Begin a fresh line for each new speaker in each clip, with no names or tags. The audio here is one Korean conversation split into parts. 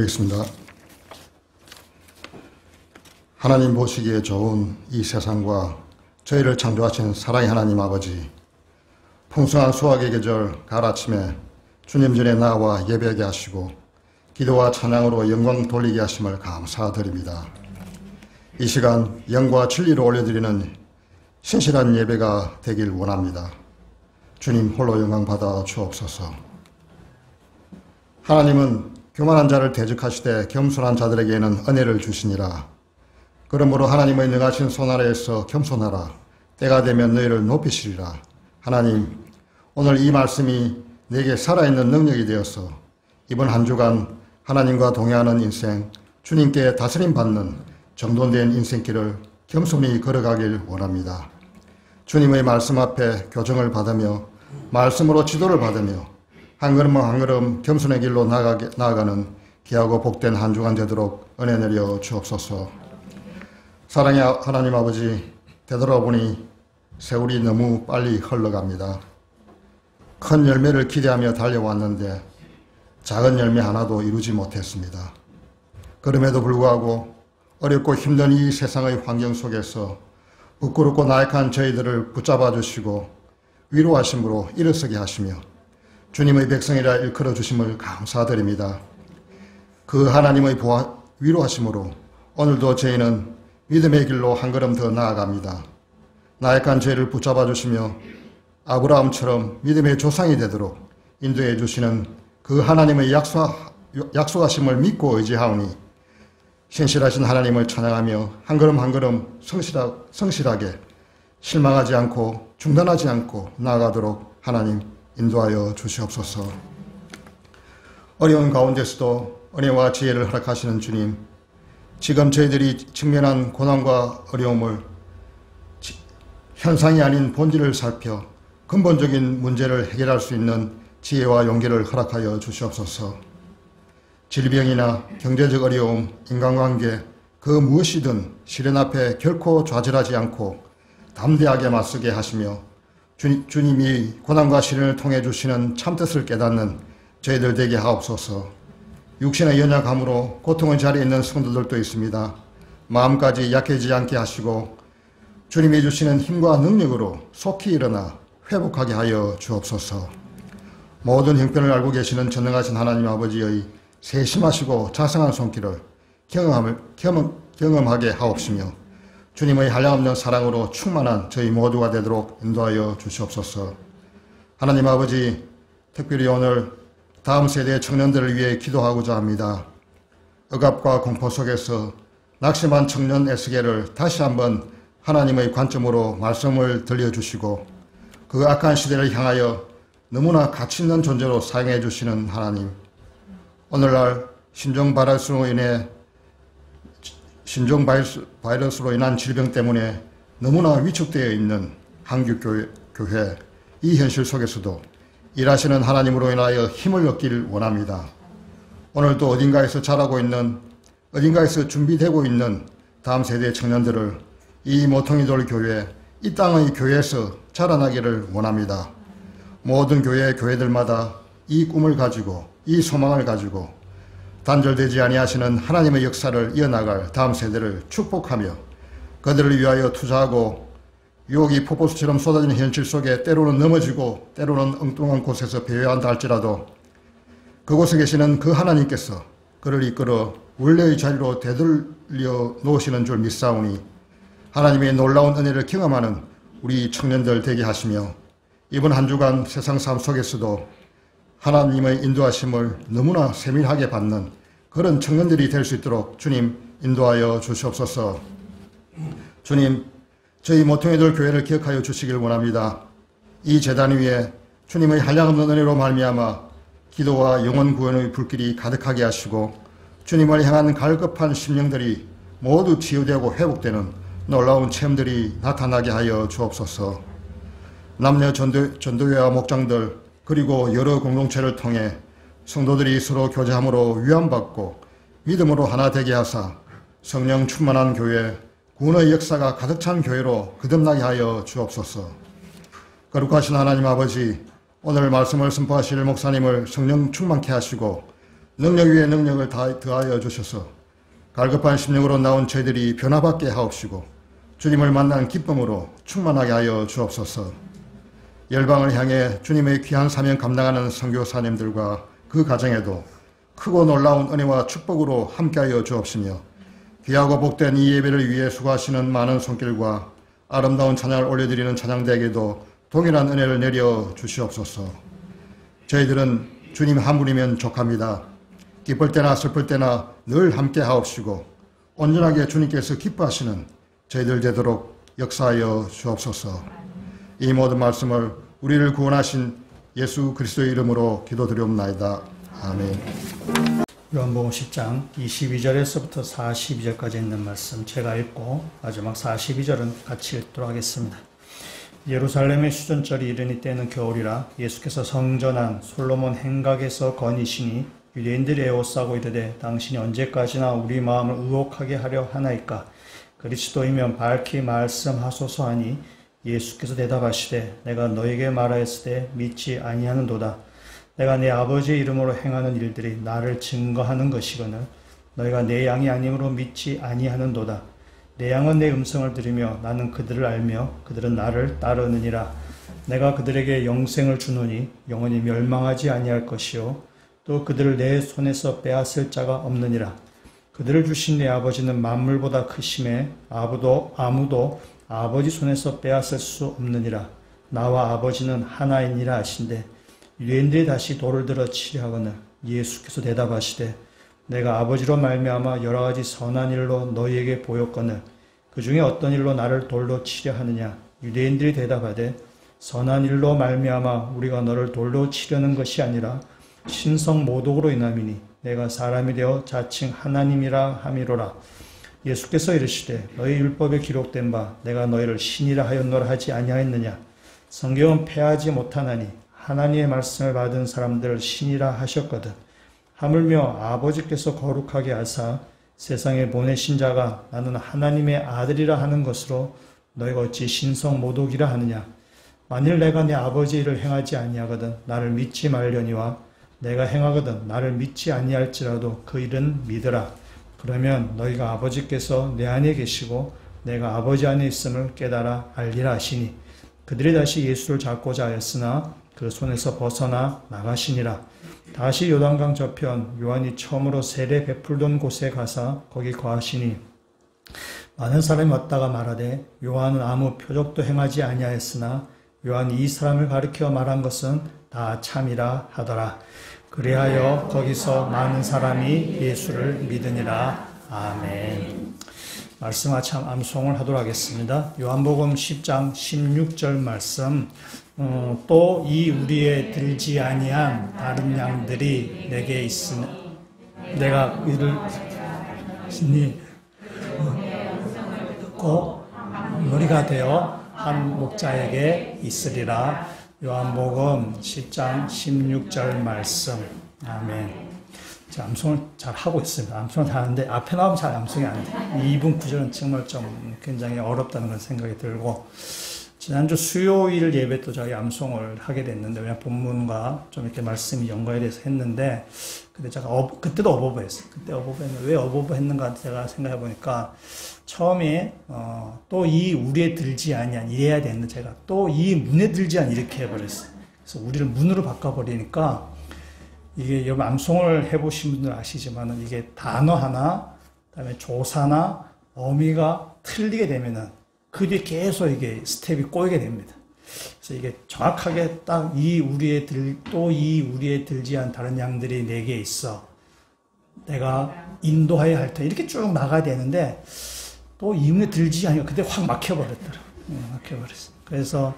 기도드리겠습니다. 하나님 보시기에 좋은 이 세상과 저희를 창조하신 사랑의 하나님 아버지, 풍성한 수확의 계절 가을 아침에 주님 전에 나와 예배하게 하시고 기도와 찬양으로 영광 돌리게 하심을 감사드립니다. 이 시간 영과 진리로 올려드리는 신실한 예배가 되길 원합니다. 주님 홀로 영광 받아 주옵소서. 하나님은 교만한 자를 대적하시되 겸손한 자들에게는 은혜를 주시니라. 그러므로 하나님의 능하신 손 아래에서 겸손하라. 때가 되면 너희를 높이시리라. 하나님, 오늘 이 말씀이 내게 살아있는 능력이 되어서 이번 한 주간 하나님과 동행하는 인생, 주님께 다스림 받는 정돈된 인생길을 겸손히 걸어가길 원합니다. 주님의 말씀 앞에 교정을 받으며 말씀으로 지도를 받으며 한 걸음 한 걸음 겸손의 길로 나아가는 귀하고 복된 한 주간 되도록 은혜 내려 주옵소서. 사랑의 하나님 아버지, 되돌아보니 세월이 너무 빨리 흘러갑니다. 큰 열매를 기대하며 달려왔는데 작은 열매 하나도 이루지 못했습니다. 그럼에도 불구하고 어렵고 힘든 이 세상의 환경 속에서 부끄럽고 나약한 저희들을 붙잡아 주시고 위로하심으로 일어서게 하시며 주님의 백성이라 일컬어 주심을 감사드립니다. 그 하나님의 위로하심으로 오늘도 저희는 믿음의 길로 한 걸음 더 나아갑니다. 나약한 저희를 붙잡아 주시며 아브라함처럼 믿음의 조상이 되도록 인도해 주시는 그 하나님의 약속하심을 믿고 의지하오니 신실하신 하나님을 찬양하며 한 걸음 한 걸음 성실하게 실망하지 않고 중단하지 않고 나아가도록 하나님 인도하여 주시옵소서. 어려운 가운데서도 은혜와 지혜를 허락하시는 주님, 지금 저희들이 직면한 고난과 어려움을 현상이 아닌 본질을 살펴 근본적인 문제를 해결할 수 있는 지혜와 용기를 허락하여 주시옵소서. 질병이나 경제적 어려움, 인간관계, 그 무엇이든 시련 앞에 결코 좌절하지 않고 담대하게 맞서게 하시며 주님이 고난과 시련을 통해 주시는 참뜻을 깨닫는 저희들 되게 하옵소서. 육신의 연약함으로 고통의 자리에 있는 성도들도 있습니다. 마음까지 약해지지 않게 하시고 주님이 주시는 힘과 능력으로 속히 일어나 회복하게 하여 주옵소서. 모든 형편을 알고 계시는 전능하신 하나님 아버지의 세심하시고 자상한 손길을 경험하게 하옵시며 주님의 한량없는 사랑으로 충만한 저희 모두가 되도록 인도하여 주시옵소서. 하나님 아버지, 특별히 오늘 다음 세대의 청년들을 위해 기도하고자 합니다. 억압과 공포 속에서 낙심한 청년 에스겔을 다시 한번 하나님의 관점으로 말씀을 들려주시고 그 악한 시대를 향하여 너무나 가치 있는 존재로 사용해 주시는 하나님, 오늘날 신종 바이러스로 인한 질병 때문에 너무나 위축되어 있는 한국교회, 이 현실 속에서도 일하시는 하나님으로 인하여 힘을 얻길 원합니다. 오늘도 어딘가에서 자라고 있는, 어딘가에서 준비되고 있는 다음 세대의 청년들을 이 모퉁이 돌 교회, 이 땅의 교회에서 자라나기를 원합니다. 모든 교회들마다 이 꿈을 가지고, 이 소망을 가지고 단절되지 아니하시는 하나님의 역사를 이어나갈 다음 세대를 축복하며 그들을 위하여 투자하고 유혹이 폭포수처럼 쏟아지는 현실 속에 때로는 넘어지고 때로는 엉뚱한 곳에서 배회한다 할지라도 그곳에 계시는 그 하나님께서 그를 이끌어 원래의 자리로 되돌려 놓으시는 줄 믿사오니 하나님의 놀라운 은혜를 경험하는 우리 청년들 되게 하시며 이번 한 주간 세상 삶 속에서도 하나님의 인도하심을 너무나 세밀하게 받는 그런 청년들이 될 수 있도록 주님 인도하여 주시옵소서. 주님, 저희 모퉁이돌 교회를 기억하여 주시길 원합니다. 이 제단 위에 주님의 한량없는 은혜로 말미암아 기도와 영혼 구원의 불길이 가득하게 하시고 주님을 향한 갈급한 심령들이 모두 치유되고 회복되는 놀라운 체험들이 나타나게 하여 주옵소서. 남녀 전도회와 목장들 그리고 여러 공동체를 통해 성도들이 서로 교제함으로 위안받고 믿음으로 하나 되게 하사 성령 충만한 교회, 구원의 역사가 가득 찬 교회로 거듭나게 하여 주옵소서. 거룩하신 하나님 아버지, 오늘 말씀을 선포하실 목사님을 성령 충만케 하시고 능력 위에 능력을 더하여 주셔서 갈급한 심령으로 나온 저희들이 변화받게 하옵시고 주님을 만난 기쁨으로 충만하게 하여 주옵소서. 열방을 향해 주님의 귀한 사명 감당하는 선교사님들과 그 가정에도 크고 놀라운 은혜와 축복으로 함께하여 주옵시며 귀하고 복된 이 예배를 위해 수고하시는 많은 손길과 아름다운 찬양을 올려드리는 찬양대에게도 동일한 은혜를 내려 주시옵소서. 저희들은 주님 한 분이면 족합니다. 기쁠 때나 슬플 때나 늘 함께 하옵시고 온전하게 주님께서 기뻐하시는 저희들 되도록 역사하여 주옵소서. 이 모든 말씀을 우리를 구원하신 예수 그리스도의 이름으로 기도드리옵나이다. 아멘.
요한복음 10장 22절에서부터 42절까지 있는 말씀 제가 읽고 마지막 42절은 같이 읽도록 하겠습니다. 예루살렘의 수전절이 이르니 때는 겨울이라 예수께서 성전 안 솔로몬 행각에서 거니시니 유대인들이 에워싸고 이르되 당신이 언제까지나 우리 마음을 의혹하게 하려 하나이까 그리스도이면 밝히 말씀하소서 하니 예수께서 대답하시되 내가 너에게 말하였으되 믿지 아니하는도다. 내가 내 아버지의 이름으로 행하는 일들이 나를 증거하는 것이거늘 너희가 내 양이 아님으로 믿지 아니하는도다. 내 양은 내 음성을 들으며 나는 그들을 알며 그들은 나를 따르느니라. 내가 그들에게 영생을 주노니 영원히 멸망하지 아니할 것이요 또 그들을 내 손에서 빼앗을 자가 없느니라. 그들을 주신 내 아버지는 만물보다 크심에 아무도 아버지 손에서 빼앗을 수 없느니라. 나와 아버지는 하나이니라 하신대 유대인들이 다시 돌을 들어 치려 하거늘 예수께서 대답하시되 내가 아버지로 말미암아 여러 가지 선한 일로 너희에게 보였거늘 그 중에 어떤 일로 나를 돌로 치려 하느냐. 유대인들이 대답하되 선한 일로 말미암아 우리가 너를 돌로 치려는 것이 아니라 신성 모독으로 인함이니 내가 사람이 되어 자칭 하나님이라 함이로라. 예수께서 이르시되 너희 율법에 기록된 바 내가 너희를 신이라 하였노라 하지 아니하였느냐. 성경은 패하지 못하나니 하나님의 말씀을 받은 사람들을 신이라 하셨거든. 하물며 아버지께서 거룩하게 하사 세상에 보내신 자가 나는 하나님의 아들이라 하는 것으로 너희가 어찌 신성 모독이라 하느냐. 만일 내가 내 아버지 일을 행하지 아니하거든 나를 믿지 말려니와 내가 행하거든 나를 믿지 아니할지라도 그 일은 믿으라. 그러면 너희가 아버지께서 내 안에 계시고 내가 아버지 안에 있음을 깨달아 알리라 하시니 그들이 다시 예수를 잡고자 하였으나 그 손에서 벗어나 나가시니라. 다시 요단강 저편 요한이 처음으로 세례 베풀던 곳에 가사 거기 거하시니 많은 사람이 왔다가 말하되 요한은 아무 표적도 행하지 아니하였으나 요한이 이 사람을 가리켜 말한 것은 다 참이라 하더라. 그리하여 거기서 많은 사람이 예수를 믿으니라. 아멘. 말씀 참 암송을 하도록 하겠습니다. 요한복음 10장 16절 말씀 또 이 우리에 들지 아니한 다른 양들이 내게 있으니 내가 이를 신이 듣고 무리가 되어 한 목자에게 있으리라. 요한복음 10장 16절 말씀. 아멘. 제가 암송을 잘 하고 있습니다. 암송을 하는데 앞에 나오면 잘 암송이 안 돼요. 2분 9절은 정말 좀 굉장히 어렵다는 그런 생각이 들고 지난주 수요일 예배 또 저희 암송을 하게 됐는데 왜냐면 본문과 좀 이렇게 말씀이 연관이 돼서 했는데 근데 제가 그때도 어버버했어요. 그때 어버버했는데 왜 어버버했는가 제가 생각해 보니까 처음에 또 이 우리에 들지 아니한 이래야 되는데 제가 또 이 문에 들지 아니 이렇게 해버렸어요. 그래서 우리를 문으로 바꿔버리니까 이게 여러분 암송을 해보신 분들 아시지만은 이게 단어 하나 그다음에 조사나 어미가 틀리게 되면은 그 뒤에 계속 이게 스텝이 꼬이게 됩니다. 그래서 이게 정확하게 딱 이 우리에 들지 않은 다른 양들이 내게 있어. 내가 인도하여야 할 테. 이렇게 쭉 나가야 되는데 또 이 문에 들지 않으니까 그때 확 막혀버렸더라고요. 막혀버렸어요. 그래서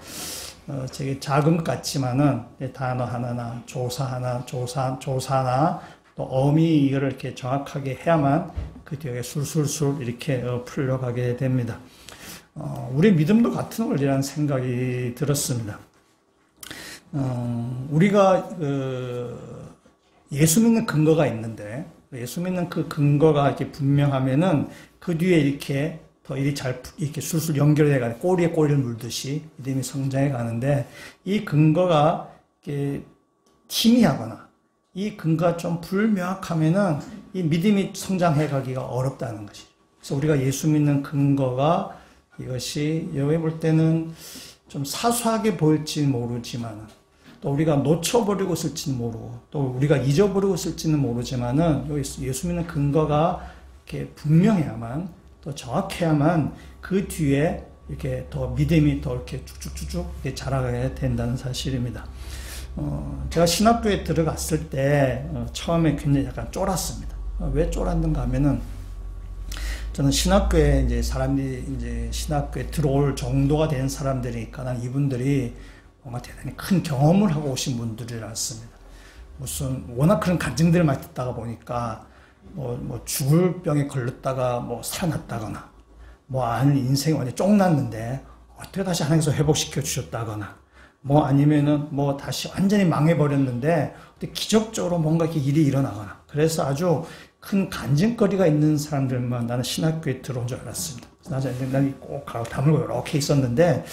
되게 작은 것 같지만은 단어 하나나 조사 하나, 조사나 또 어미 이거를 이렇게 정확하게 해야만 그 뒤에 술술술 이렇게 풀려가게 됩니다. 우리 믿음도 같은 원리라는 생각이 들었습니다. 우리가 예수 믿는 근거가 있는데 예수 믿는 그 근거가 이렇게 분명하면은 그 뒤에 이렇게 더 일이 이렇게 술술 연결돼가지고 꼬리에 꼬리를 물듯이 믿음이 성장해 가는데 이 근거가 이렇게 희미하거나 이 근거가 좀 불명확하면은 이 믿음이 성장해 가기가 어렵다는 것이죠. 그래서 우리가 예수 믿는 근거가 이것이 여기 볼 때는 좀 사소하게 보일지 모르지만 또 우리가 놓쳐버리고 있을지는 모르고 또 우리가 잊어버리고 있을지는 모르지만은 여기 예수 믿는 근거가 이렇게 분명해야만 또 정확해야만 그 뒤에 이렇게 더 믿음이 더 이렇게 쭉쭉쭉쭉 이렇게 자라게 된다는 사실입니다. 제가 신학교에 들어갔을 때 처음에 굉장히 약간 쫄았습니다. 왜 쫄았는가 하면은 저는 신학교에 이제 사람들이 이제 신학교에 들어올 정도가 된 사람들이니까 난 이분들이 뭔가 대단히 큰 경험을 하고 오신 분들이었습니다. 무슨 워낙 그런 간증들을 많이 듣다가 보니까 뭐 죽을 병에 걸렸다가 뭐 살아났다거나 뭐 아는 인생이 완전 쫑났는데 어떻게 다시 하나님께서 회복시켜 주셨다거나 뭐 아니면은 뭐 다시 완전히 망해버렸는데 기적적으로 뭔가 이렇게 일이 일어나거나 그래서 아주 큰 간증거리가 있는 사람들만 나는 신학교에 들어온 줄 알았습니다. 나는 꼭 다물고 이렇게 있었는데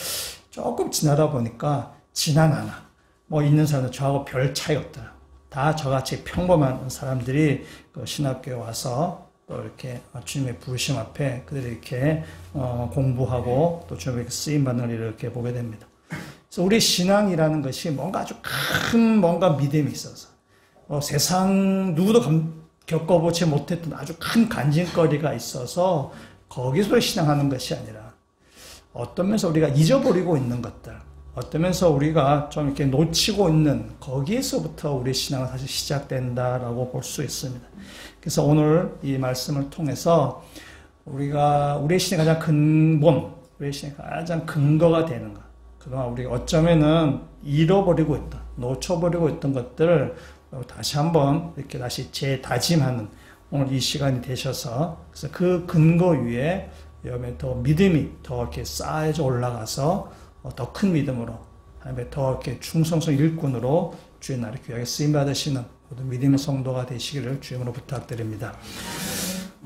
조금 지나다 보니까 지나나나 뭐 있는 사람들 저하고 별 차이 없더라. 다 저같이 평범한 사람들이 그 신학교에 와서 또 이렇게 주님의 부르심 앞에 그들이 이렇게 공부하고 또 주님에게 쓰임받는 걸 이렇게 보게 됩니다. 그래서 우리 신앙이라는 것이 뭔가 아주 큰 뭔가 믿음이 있어서 세상 누구도 겪어보지 못했던 아주 큰 간증거리가 있어서 거기서 신앙하는 것이 아니라 어떤 면에서 우리가 잊어버리고 있는 것들 어떤 면에서 우리가 좀 이렇게 놓치고 있는 거기에서부터 우리 신앙은 사실 시작된다라고 볼 수 있습니다. 그래서 오늘 이 말씀을 통해서 우리의 신앙의 가장 근본, 우리의 신앙의 가장 근거가 되는 것. 그동안 우리가 어쩌면은 잃어버리고 있던, 놓쳐버리고 있던 것들을 다시 한번 이렇게 다시 재다짐하는 오늘 이 시간이 되셔서 그래서 그 근거 위에 더 믿음이 더 이렇게 쌓여져 올라가서 더 큰 믿음으로 더 이렇게 충성성 일꾼으로 주의 나라의 귀하게 쓰임 받으시는 모든 믿음의 성도가 되시기를 주님으로 부탁드립니다.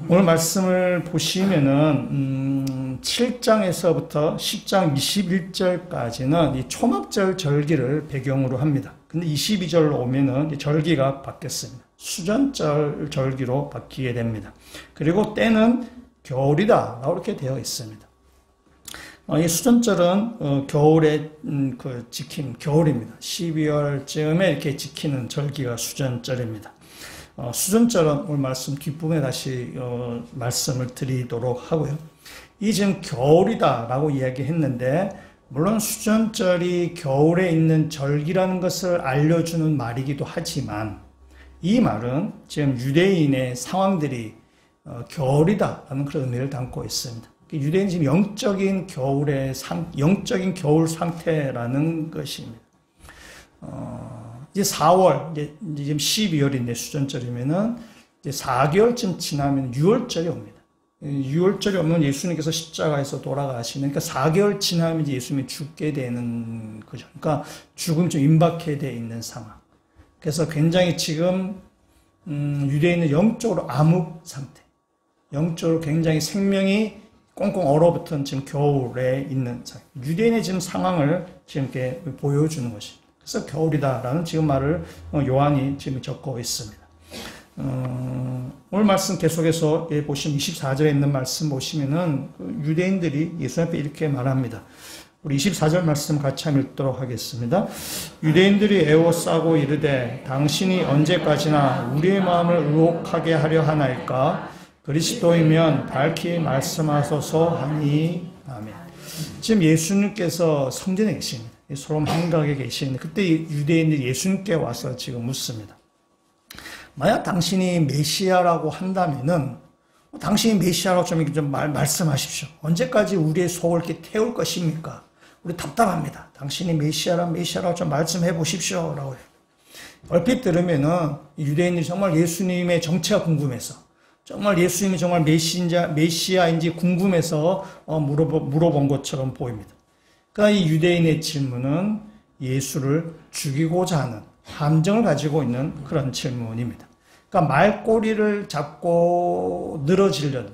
오늘 말씀을 보시면은 7장에서부터 10장 21절까지는 이 초막절 절기를 배경으로 합니다. 근데 22절로 오면은 이 절기가 바뀌었습니다. 수전절 절기로 바뀌게 됩니다. 그리고 때는 겨울이다 라고 이렇게 되어 있습니다. 이 수전절은 겨울에 지킨 겨울입니다. 12월쯤에 이렇게 지키는 절기가 수전절입니다. 수전절은 오늘 말씀 뒷부분에 다시 말씀을 드리도록 하고요. 이 지금 겨울이다라고 이야기했는데 물론 수전절이 겨울에 있는 절기라는 것을 알려주는 말이기도 하지만 이 말은 지금 유대인의 상황들이 겨울이다라는 그런 의미를 담고 있습니다. 유대인 지금 영적인 겨울 상태라는 것입니다. 이제 4월, 이제 지금 12월인데 수전절이면은 이제 4개월쯤 지나면 6월절이 옵니다. 6월절이 오면 예수님께서 십자가에서 돌아가시는, 그러니까 4개월 지나면 이제 예수님이 죽게 되는 거죠. 그러니까 죽음이 좀 임박해 되어 있는 상황. 그래서 굉장히 지금, 유대인은 영적으로 암흑 상태. 영적으로 굉장히 생명이 꽁꽁 얼어붙은 지금 겨울에 있는 상황. 유대인의 지금 상황을 지금 이렇게 보여주는 것입니다. 그래서 겨울이다라는 지금 말을 요한이 지금 적고 있습니다. 오늘 말씀 계속해서 보시면 24절에 있는 말씀 보시면은 유대인들이 예수 앞에 이렇게 말합니다. 우리 24절 말씀 같이 한번 읽도록 하겠습니다. 유대인들이 애워싸고 이르되 당신이 언제까지나 우리의 마음을 의혹하게 하려 하나이까? 그리스도이면 밝히 말씀하소서 하니 아멘. 지금 예수님께서 성전에 계십니다. 소돔 한각에 계시는데 그때 유대인들이 예수님께 와서 지금 묻습니다. 만약 당신이 메시아라고 한다면은 당신이 메시아라고 좀 말씀하십시오. 언제까지 우리의 속을 이렇게 태울 것입니까? 우리 답답합니다. 당신이 메시아라고 좀 말씀해 보십시오. 라고 해요. 얼핏 들으면은 유대인들이 정말 예수님의 정체가 궁금해서 정말 예수님이 정말 메시아인지 궁금해서 물어본 것처럼 보입니다. 그러나 이 유대인의 질문은 예수를 죽이고자 하는 함정을 가지고 있는 그런 질문입니다. 그러니까 말꼬리를 잡고 늘어지려는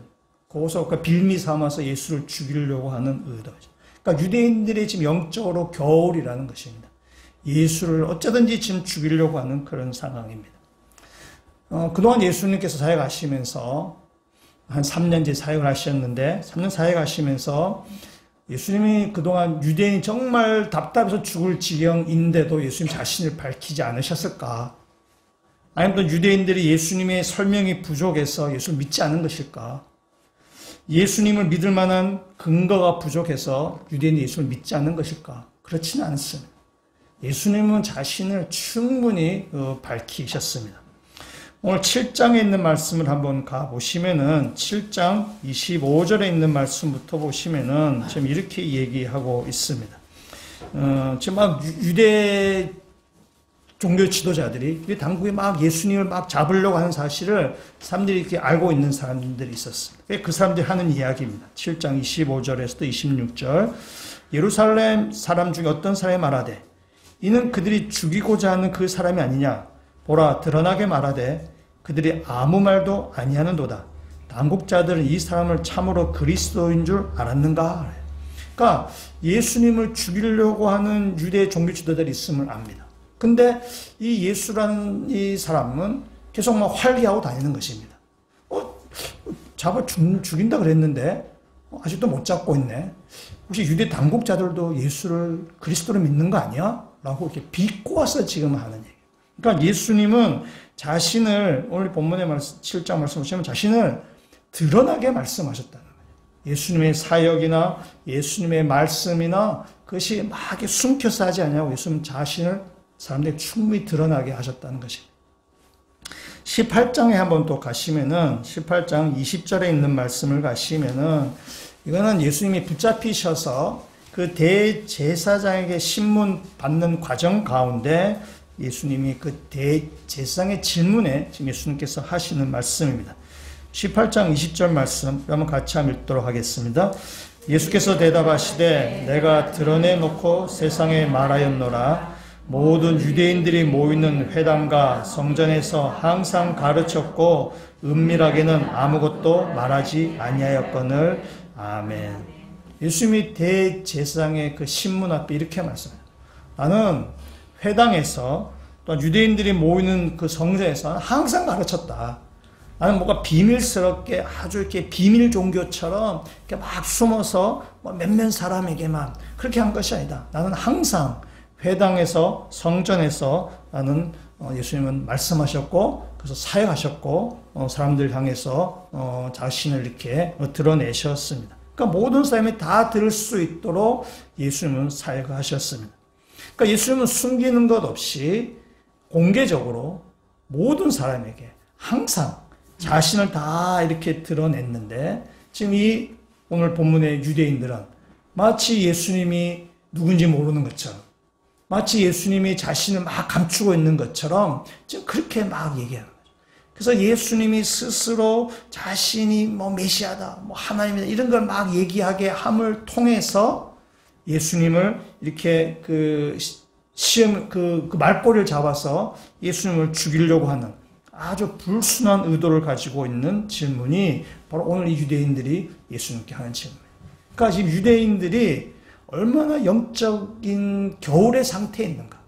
거기서 빌미 삼아서 예수를 죽이려고 하는 의도죠. 그러니까 유대인들이 지금 영적으로 겨울이라는 것입니다. 예수를 어쩌든지 지금 죽이려고 하는 그런 상황입니다. 그동안 예수님께서 사역하시면서 한 3년째 사역을 하셨는데 3년 사역하시면서 예수님이 그동안 유대인이 정말 답답해서 죽을 지경인데도 예수님 자신을 밝히지 않으셨을까? 아니면 또 유대인들이 예수님의 설명이 부족해서 예수를 믿지 않는 것일까? 예수님을 믿을 만한 근거가 부족해서 유대인이 예수를 믿지 않는 것일까? 그렇지는 않습니다. 예수님은 자신을 충분히 밝히셨습니다. 오늘 7장에 있는 말씀을 한번 가보시면은 7장 25절에 있는 말씀부터 보시면은 지금 이렇게 얘기하고 있습니다. 지금 막 유대 종교 지도자들이 이 당국이 막 예수님을 막 잡으려고 하는 사실을 사람들이 이렇게 알고 있는 사람들이 있었습니다. 그 사람들이 하는 이야기입니다. 7장 25절에서도 26절. 예루살렘 사람 중에 어떤 사람이 말하되 이는 그들이 죽이고자 하는 그 사람이 아니냐. 보라 드러나게 말하되 그들이 아무 말도 아니하는도다. 당국자들은 이 사람을 참으로 그리스도인 줄 알았는가? 그러니까 예수님을 죽이려고 하는 유대 종교 지도자들이 있음을 압니다. 근데 이 예수라는 이 사람은 계속 막 활기하고 다니는 것입니다. 잡아 죽인다 그랬는데 아직도 못 잡고 있네. 혹시 유대 당국자들도 예수를 그리스도로 믿는 거 아니야? 라고 이렇게 비꼬아서 지금 하는 얘기예요. 그러니까 예수님은 자신을 오늘 본문의 7장 말씀 보시면 자신을 드러나게 말씀하셨다는 거예요. 예수님의 사역이나 예수님의 말씀이나 그것이 막 이렇게 숨겨서 하지 않냐고 예수님 자신을 사람들이 충분히 드러나게 하셨다는 것입니다. 18장에 한번 또 가시면은 18장 20절에 있는 말씀을 가시면은 이거는 예수님이 붙잡히셔서 그 대제사장에게 신문 받는 과정 가운데 예수님이 그 대제사장의 질문에 지금 예수님께서 하시는 말씀입니다. 18장 20절 말씀 한번 같이 한번 읽도록 하겠습니다. 예수께서 대답하시되 내가 드러내놓고 세상에 말하였노라. 모든 유대인들이 모이는 회당과 성전에서 항상 가르쳤고 은밀하게는 아무것도 말하지 아니하였거늘. 아멘. 예수님이 대제사장의 그 신문 앞에 이렇게 말씀합니다. 나는 회당에서 또 유대인들이 모이는 그 성전에서 항상 가르쳤다. 나는 뭔가 비밀스럽게 아주 이렇게 비밀 종교처럼 이렇게 막 숨어서 몇몇 사람에게만 그렇게 한 것이 아니다. 나는 항상 회당에서 성전에서 나는 예수님은 말씀하셨고 그래서 사역하셨고 사람들 향해서 자신을 이렇게 드러내셨습니다. 그러니까 모든 사람이 다 들을 수 있도록 예수님은 사역하셨습니다. 그러니까 예수님은 숨기는 것 없이 공개적으로 모든 사람에게 항상 자신을 다 이렇게 드러냈는데 지금 이 오늘 본문의 유대인들은 마치 예수님이 누군지 모르는 것처럼 마치 예수님이 자신을 막 감추고 있는 것처럼 지금 그렇게 막 얘기하는 거죠. 그래서 예수님이 스스로 자신이 메시아다, 하나님이다 이런 걸 막 얘기하게 함을 통해서 예수님을 이렇게 그 말꼬리를 잡아서 예수님을 죽이려고 하는 아주 불순한 의도를 가지고 있는 질문이 바로 오늘 이 유대인들이 예수님께 하는 질문이에요. 그러니까 지금 유대인들이 얼마나 영적인 겨울의 상태에 있는가,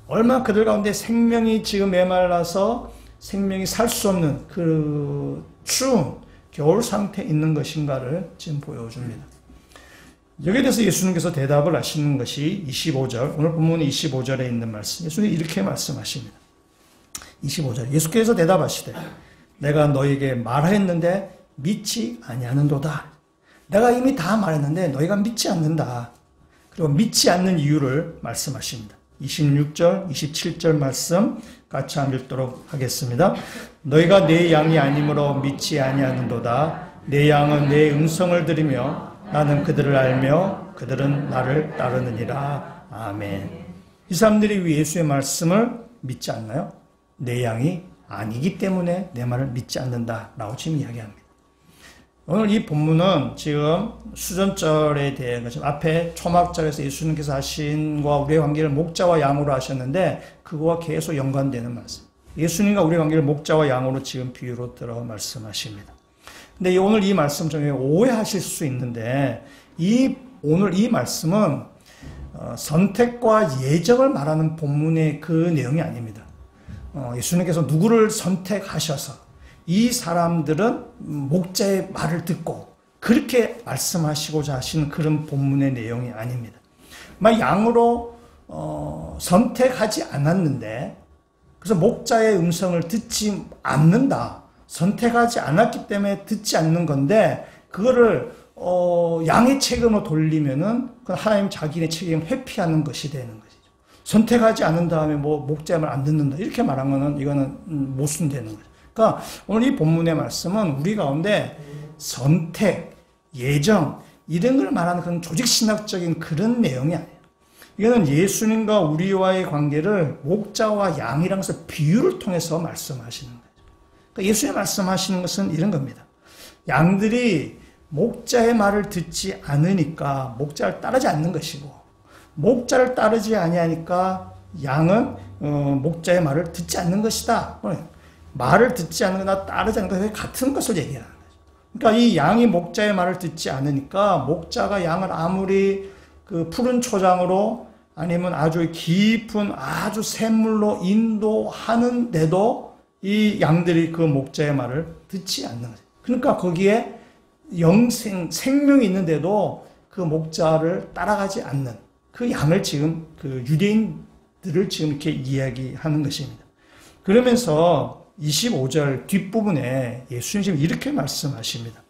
얼마나 그들 가운데 생명이 지금 메말라서 생명이 살 수 없는 그 추운 겨울 상태에 있는 것인가를 지금 보여줍니다. 여기에 대해서 예수님께서 대답을 하시는 것이 25절, 오늘 본문의 25절에 있는 말씀. 예수님이 이렇게 말씀하십니다. 25절. 예수께서 대답하시되 내가 너에게 말하였는데 믿지 아니하는도다. 내가 이미 다 말했는데 너희가 믿지 않는다. 그리고 믿지 않는 이유를 말씀하십니다. 26절, 27절 말씀 같이 한번 읽도록 하겠습니다. 너희가 내 양이 아니므로 믿지 아니하는도다. 내 양은 내 음성을 들으며 나는 그들을 알며 그들은 나를 따르느니라. 아멘. 이 사람들이 왜 예수의 말씀을 믿지 않나요? 내 양이 아니기 때문에 내 말을 믿지 않는다라고 지금 이야기합니다. 오늘 이 본문은 지금 수전절에 대한 것이 앞에 초막절에서 예수님께서 하신 것과 우리의 관계를 목자와 양으로 하셨는데 그거와 계속 연관되는 말씀. 예수님과 우리의 관계를 목자와 양으로 지금 비유로 들어 말씀하십니다. 근데 오늘 이 말씀 중에 오해하실 수 있는데 오늘 이 말씀은 선택과 예정을 말하는 본문의 그 내용이 아닙니다. 예수님께서 누구를 선택하셔서 이 사람들은 목자의 말을 듣고 그렇게 말씀하시고자 하시는 그런 본문의 내용이 아닙니다. 양으로 선택하지 않았는데, 그래서 목자의 음성을 듣지 않는다. 선택하지 않았기 때문에 듣지 않는 건데, 그거를 양의 책임으로 돌리면은 하나님 자기의 책임을 회피하는 것이 되는 것이죠. 선택하지 않은 다음에 목자의 말 안 듣는다 이렇게 말한 거는 이거는 모순되는 거죠. 그러니까 오늘 이 본문의 말씀은 우리 가운데 선택, 예정 이런 걸 말하는 그런 조직신학적인 그런 내용이 아니에요. 이거는 예수님과 우리와의 관계를 목자와 양이라서 비유를 통해서 말씀하시는 거죠. 그러니까 예수님 말씀하시는 것은 이런 겁니다. 양들이 목자의 말을 듣지 않으니까 목자를 따르지 않는 것이고, 목자를 따르지 아니하니까 양은 목자의 말을 듣지 않는 것이다. 말을 듣지 않는 거나 따르지 않는 것이 같은 것을 얘기하는 거죠. 그러니까 이 양이 목자의 말을 듣지 않으니까 목자가 양을 아무리 그 푸른 초장으로 아니면 아주 깊은 아주 샘물로 인도하는데도 이 양들이 그 목자의 말을 듣지 않는 거죠. 그러니까 거기에 생명이 있는데도 그 목자를 따라가지 않는 그 양을 지금 그 유대인들을 지금 이렇게 이야기하는 것입니다. 그러면서 25절 뒷부분에 예수님 지금 이렇게 말씀하십니다.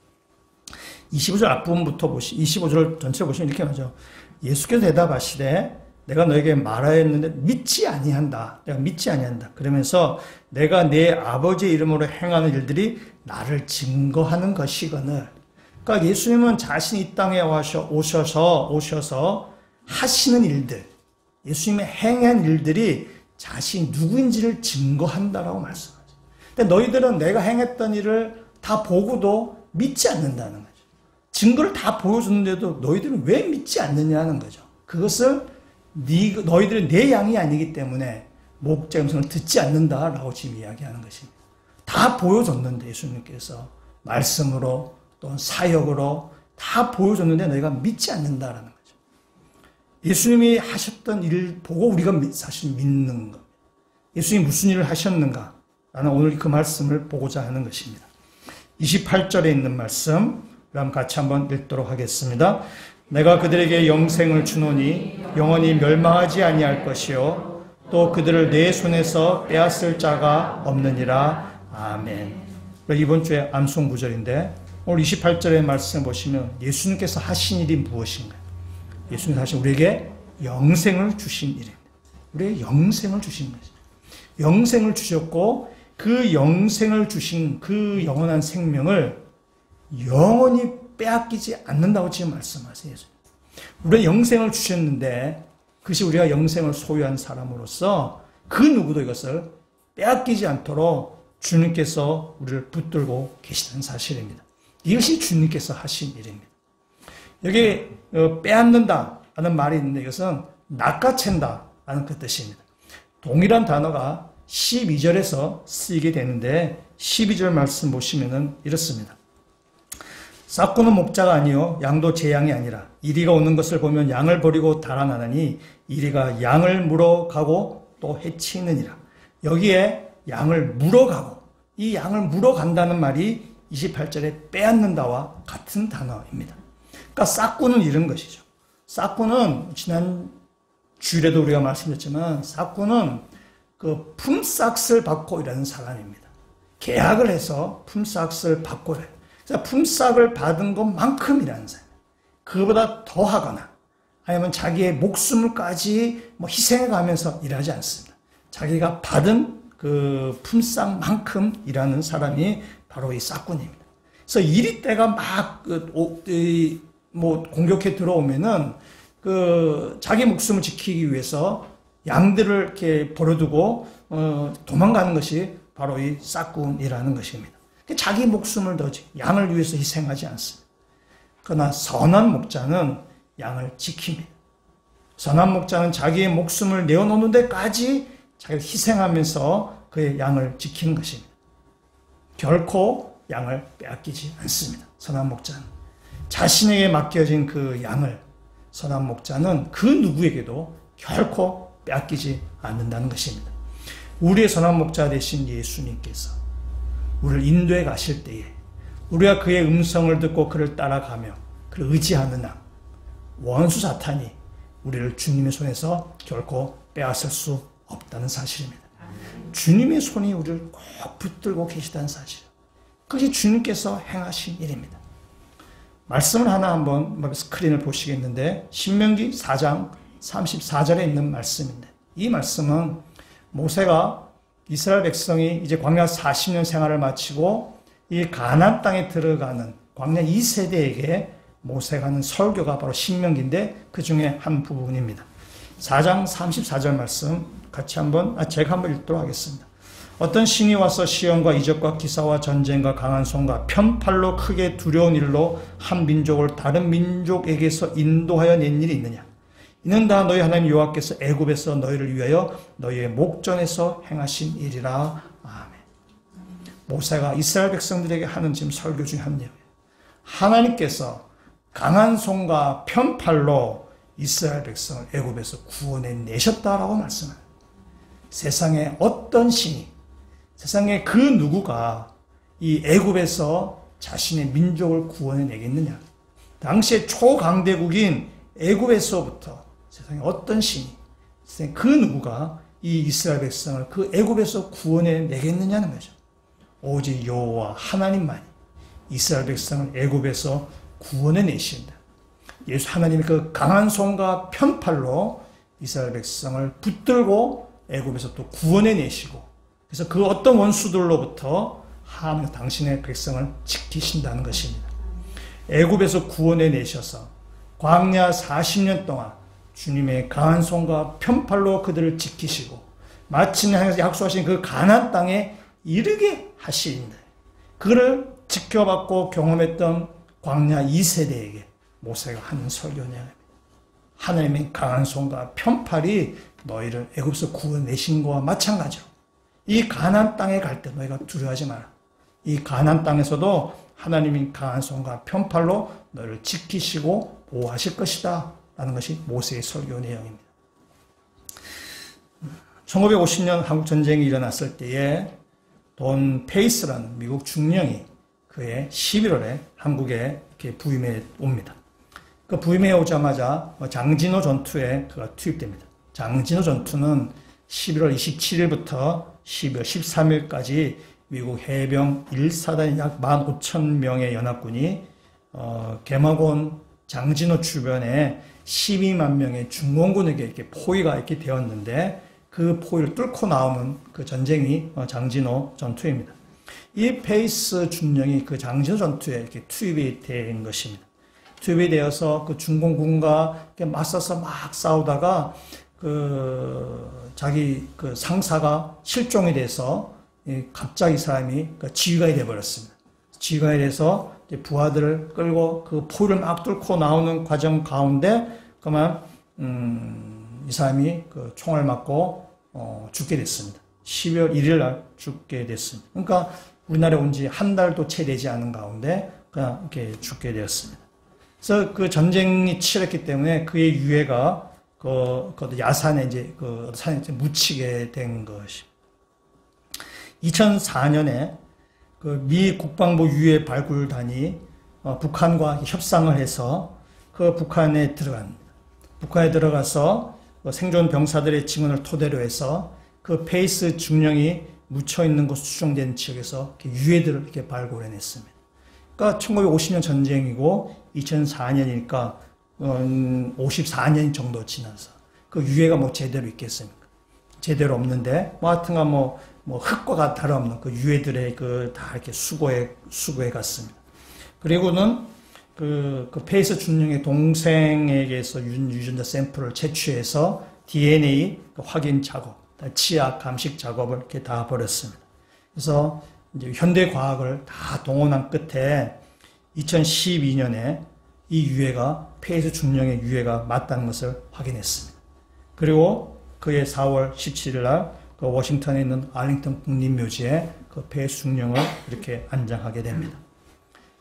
25절 앞부분부터 25절 전체를 보시면 이렇게 말하죠. 예수께서 대답하시되 내가 너에게 말하였는데 믿지 아니한다. 내가 믿지 아니한다. 그러면서 내가 내 아버지의 이름으로 행하는 일들이 나를 증거하는 것이거늘. 그러니까 예수님은 자신이 이 땅에 오셔서 하시는 일들, 예수님의 행한 일들이 자신이 누구인지를 증거한다라고 말씀하죠. 근데 너희들은 내가 행했던 일을 다 보고도 믿지 않는다는 거죠. 증거를 다 보여줬는데도 너희들은 왜 믿지 않느냐는 거죠. 그것은 너희들은 내 양이 아니기 때문에 목자의 음성을 듣지 않는다라고 지금 이야기하는 것입니다. 다 보여줬는데 예수님께서 말씀으로 또는 사역으로 다 보여줬는데 너희가 믿지 않는다라는 거죠. 예수님이 하셨던 일 보고 우리가 사실 믿는 것. 예수님이 무슨 일을 하셨는가? 나는 오늘 그 말씀을 보고자 하는 것입니다. 28절에 있는 말씀, 그럼 같이 한번 읽도록 하겠습니다. 내가 그들에게 영생을 주노니 영원히 멸망하지 아니할 것이요 또 그들을 내 손에서 빼앗을 자가 없느니라. 아멘. 이번 주에 암송 구절인데 오늘 28절의 말씀 보시면 예수님께서 하신 일이 무엇인가요? 예수님께서 하신 우리에게 영생을 주신 일입니다. 우리에게 영생을 주신 것입니다. 영생을 주셨고 그 영생을 주신 그 영원한 생명을 영원히 빼앗기지 않는다고 지금 말씀하세요. 우리가 영생을 주셨는데 그것이 우리가 영생을 소유한 사람으로서 그 누구도 이것을 빼앗기지 않도록 주님께서 우리를 붙들고 계시다는 사실입니다. 이것이 주님께서 하신 일입니다. 여기 빼앗는다 라는 말이 있는데 이것은 낚아챈다 라는 그 뜻입니다. 동일한 단어가 12절에서 쓰이게 되는데 12절 말씀 보시면은 이렇습니다. 싹구는 목자가 아니요 양도 제 양이 아니라 이리가 오는 것을 보면 양을 버리고 달아나느니 이리가 양을 물어가고 또 해치느니라. 여기에 양을 물어가고 이 양을 물어간다는 말이 28절에 빼앗는다와 같은 단어입니다. 그러니까 싹구는 이런 것이죠. 싹구는 지난 주일에도 우리가 말씀드렸지만 싹구는 그 품삯을 받고 일하는 사람입니다. 계약을 해서 품삯을 받고 일해요. 그래서 품삯을 받은 것만큼이라는 사람. 그보다 더 하거나 아니면 자기의 목숨을까지 희생해 가면서 일하지 않습니다. 자기가 받은 그 품삯만큼 일하는 사람이 바로 이 싹군입니다. 그래서 이리때가 막 공격해 들어오면은 자기 목숨을 지키기 위해서 양들을 이렇게 버려두고 도망가는 것이 바로 이 싹군이라는 것입니다. 자기 목숨을 더지 양을 위해서 희생하지 않습니다. 그러나 선한 목자는 양을 지킵니다. 선한 목자는 자기의 목숨을 내어놓는 데까지 자기를 희생하면서 그의 양을 지키는 것입니다. 결코 양을 빼앗기지 않습니다. 선한 목자는 자신에게 맡겨진 그 양을 선한 목자는 그 누구에게도 결코 빼앗기지 않는다는 것입니다. 우리의 선한 목자 되신 예수님께서 우리를 인도해 가실 때에 우리가 그의 음성을 듣고 그를 따라가며 그를 의지하는 한 원수 사탄이 우리를 주님의 손에서 결코 빼앗을 수 없다는 사실입니다. 주님의 손이 우리를 꼭 붙들고 계시다는 사실. 그것이 주님께서 행하신 일입니다. 말씀을 하나 한번 스크린을 보시겠는데 신명기 4장 34절에 있는 말씀인데 이 말씀은 모세가 이스라엘 백성이 이제 광야 40년 생활을 마치고 이 가나안 땅에 들어가는 광야 2세대에게 모세가 하는 설교가 바로 신명기인데 그 중에 한 부분입니다. 4장 34절 말씀 같이 제가 한번 읽도록 하겠습니다. 어떤 신이 와서 시험과 이적과 기사와 전쟁과 강한 손과 편팔로 크게 두려운 일로 한 민족을 다른 민족에게서 인도하여 낸 일이 있느냐? 이는 다 너희 하나님 여호와께서 애굽에서 너희를 위하여 너희의 목전에서 행하신 일이라. 아멘. 모세가 이스라엘 백성들에게 하는 지금 설교 중에 한 내용이에요. 하나님께서 강한 손과 편팔로 이스라엘 백성을 애굽에서 구원해 내셨다라고 말씀해요. 세상에 어떤 신이, 세상에 그 누구가 이 애굽에서 자신의 민족을 구원해 내겠느냐? 당시에 초강대국인 애굽에서부터 세상에 어떤 신이, 세상에 그 누구가 이 이스라엘 백성을 그 애굽에서 구원해 내겠느냐는 거죠. 오직 여호와 하나님만이 이스라엘 백성을 애굽에서 구원해 내신다. 예수 하나님의 그 강한 손과 편팔로 이스라엘 백성을 붙들고 애굽에서 또 구원해 내시고, 그래서 그 어떤 원수들로부터 하나님 당신의 백성을 지키신다는 것입니다. 애굽에서 구원해 내셔서 광야 40년 동안 주님의 강한 손과 편팔로 그들을 지키시고 마침내 하나님께서 약속하신 그 가나안 땅에 이르게 하시는데, 그를 지켜봤고 경험했던 광야 2세대에게 모세가 하는 설교 내용입니다. 하나님의 강한 손과 편팔이 너희를 애굽에서 구원내신 것과 마찬가지로 이 가나안 땅에 갈 때 너희가 두려워하지 마라. 이 가나안 땅에서도 하나님의 강한 손과 편팔로 너희를 지키시고 보호하실 것이다 라는 것이 모세의 설교 내용입니다. 1950년 한국 전쟁이 일어났을 때에 돈 페이스라는 미국 중령이 그해 11월에 한국에 이렇게 부임해 옵니다. 그 부임해 오자마자 장진호 전투에 그가 투입됩니다. 장진호 전투는 11월 27일부터 12월 13일까지 미국 해병 1사단 약 15,000명의 연합군이 개마곤 장진호 주변에 12만 명의 중공군에게 이렇게 포위가 이렇게 되었는데, 그 포위를 뚫고 나오는 그 전쟁이 장진호 전투입니다. 이 페이스 중령이 그 장진호 전투에 이렇게 투입이 된 것입니다. 투입이 되어서 그 중공군과 맞서서 막 싸우다가 자기 그 상사가 실종이 돼서 갑자기 이 사람이 지휘관이 되어버렸습니다. 지휘관이 돼서 부하들을 끌고 그 포위를 막 뚫고 나오는 과정 가운데 그만 이 사람이 그 총을 맞고 죽게 됐습니다. 12월 1일 날 죽게 됐습니다. 그러니까 우리나라에 온 지 한 달도 채 되지 않은 가운데 그냥 이렇게 죽게 되었습니다. 그래서 그 전쟁이 치렀기 때문에 그의 유해가 그 야산에 산에 묻히게 된 것이. 2004년에 그 미 국방부 유해 발굴단이 북한과 협상을 해서 그 북한에 들어갑니다. 북한에 들어가서 생존 병사들의 증언을 토대로 해서 그 페이스 중령이 묻혀 있는 곳 추정된 지역에서 유해들을 이렇게 발굴해냈습니다. 그러니까 1950년 전쟁이고 2004년이니까 54년 정도 지나서 그 유해가 뭐 제대로 있겠습니까? 제대로 없는데 하여튼간 흙과 다름없는 그 유해들의 다 이렇게 수거해 갔습니다. 그리고는 그 페이스 중령의 동생에게서 유전자 샘플을 채취해서 DNA 확인 작업, 치약 감식 작업을 이렇게 다 벌였습니다. 그래서 이제 현대 과학을 다 동원한 끝에 2012년에 이 유해가 페이스 중령의 유해가 맞다는 것을 확인했습니다. 그리고 그해 4월 17일 날 그 워싱턴에 있는 알링턴 국립묘지에 그 페이스 중령을 이렇게 안장하게 됩니다.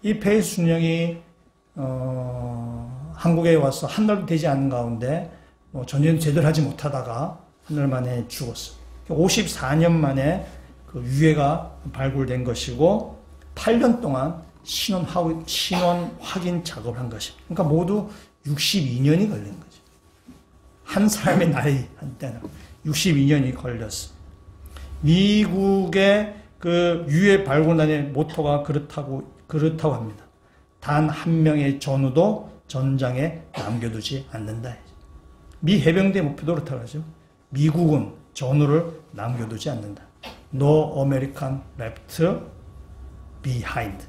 이 페이스 중령이 한국에 와서 한 달도 되지 않은 가운데 전쟁 제대로 하지 못하다가 한 달 만에 죽었어요. 54년 만에 그 유해가 발굴된 것이고 8년 동안 신원 확인 작업을 한 것입니다. 그러니까 모두 62년이 걸린 거죠. 한 사람의 나이 한때는 62년이 걸렸어. 미국의 그 유해 발굴단의 모토가 그렇다고 합니다. 단 한 명의 전우도 전장에 남겨두지 않는다. 미 해병대 목표도 그렇다고 하죠. 미국은 전우를 남겨두지 않는다. No American left behind.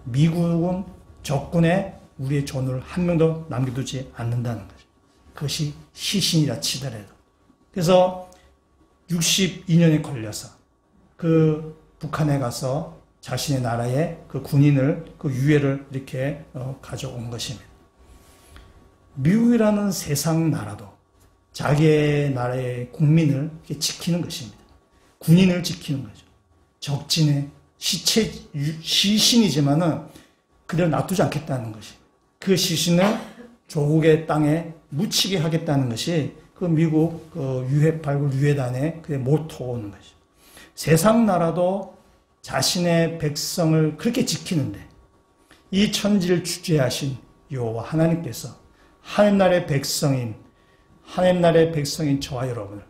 미국은 적군에 우리의 전우를 한 명도 남겨두지 않는다는 거죠. 그것이 시신이라 치더라도. 그래서 62년에 걸려서 그 북한에 가서 자신의 나라의 그 군인을, 그 유해를 이렇게 가져온 것입니다. 미국이라는 세상 나라도 자기의 나라의 국민을 이렇게 지키는 것입니다. 군인을 지키는 거죠. 적진의 시신이지만은 그대로 놔두지 않겠다는 것이. 그 시신을 조국의 땅에 묻히게 하겠다는 것이 그 미국 그 유해 발굴 유해단의 그 모토인 것이죠. 세상 나라도 자신의 백성을 그렇게 지키는데 이 천지를 주재하신 여호와 하나님께서 하늘나라의 백성인 저와 여러분을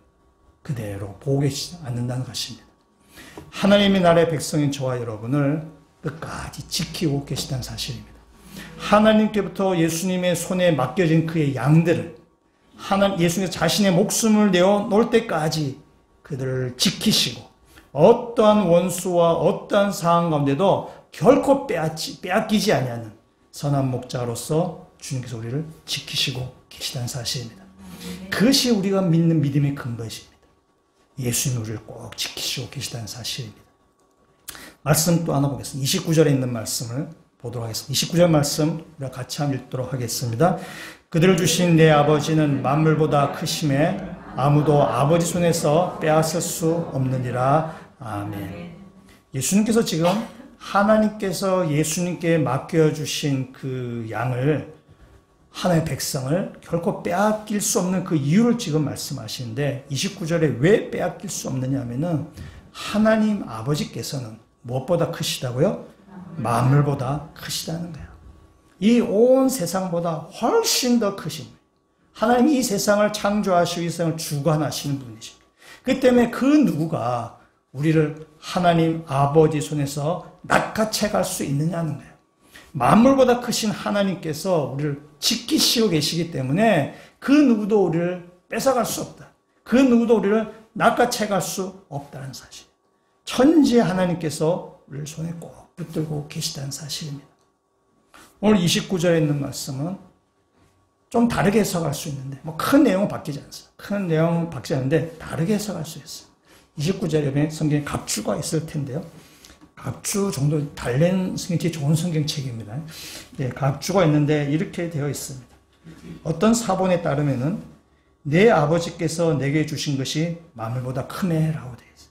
그대로 보고 계시지 않는다는 것입니다. 하나님의 나라의 백성인 저와 여러분을 끝까지 지키고 계시다는 사실입니다. 하나님께부터 예수님의 손에 맡겨진 그의 양들을 예수님께서 자신의 목숨을 내어 놓을 때까지 그들을 지키시고 어떠한 원수와 어떠한 상황 가운데도 결코 빼앗기지 아니하는 선한 목자로서 주님께서 우리를 지키시고 계시다는 사실입니다. 그것이 우리가 믿는 믿음의 근거이십니다. 예수님이 우리를 꼭 지키시고 계시다는 사실입니다. 말씀 또 하나 보겠습니다. 29절에 있는 말씀을 보도록 하겠습니다. 29절 말씀 우리가 같이 한번 읽도록 하겠습니다. 그들을 주신 내 아버지는 만물보다 크심에 아무도 아버지 손에서 빼앗을 수 없느니라. 아멘. 예수님께서 지금 하나님께서 예수님께 맡겨주신 그 양을 하나님의 백성을 결코 빼앗길 수 없는 그 이유를 지금 말씀하시는데 29절에 왜 빼앗길 수 없느냐 하면은 하나님 아버지께서는 무엇보다 크시다고요? 만물보다 크시다는 거예요. 이 온 세상보다 훨씬 더 크신 거예요. 하나님이 이 세상을 창조하시고 이 세상을 주관하시는 분이십니다. 그 때문에 그 누구가 우리를 하나님 아버지 손에서 낚아채 갈 수 있느냐는 거예요. 만물보다 크신 하나님께서 우리를 지키시고 계시기 때문에 그 누구도 우리를 뺏어갈 수 없다. 그 누구도 우리를 낚아채 갈 수 없다는 사실. 천지의 하나님께서 우리를 손에 꼭 붙들고 계시다는 사실입니다. 오늘 29절에 있는 말씀은 좀 다르게 해석할 수 있는데 큰 내용은 바뀌지 않습니다. 큰 내용은 바뀌지 않는데 다르게 해석할 수 있어요. 29절에 성경에 갑주가 있을 텐데요. 갑주 정도 달랜 성경책이 좋은 성경책입니다. 예, 갑주가 있는데 이렇게 되어 있습니다. 어떤 사본에 따르면은 내 아버지께서 내게 주신 것이 만물보다 크네라고 되어 있어요.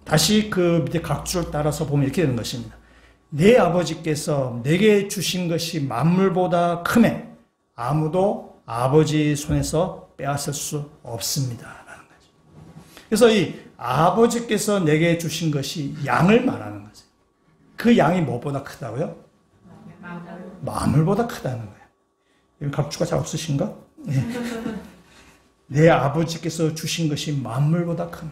다시 그 밑에 갑주를 따라서 보면 이렇게 되는 것입니다. 내 아버지께서 내게 주신 것이 만물보다 크네. 아무도 아버지 손에서 빼앗을 수 없습니다. 라는 거죠. 그래서 이 아버지께서 내게 주신 것이 양을 말하는 거죠. 그 양이 무엇보다 크다고요? 만물보다 크다는 거예요. 여기 갑주가 잘 없으신가? 네. 내 아버지께서 주신 것이 만물보다 크네.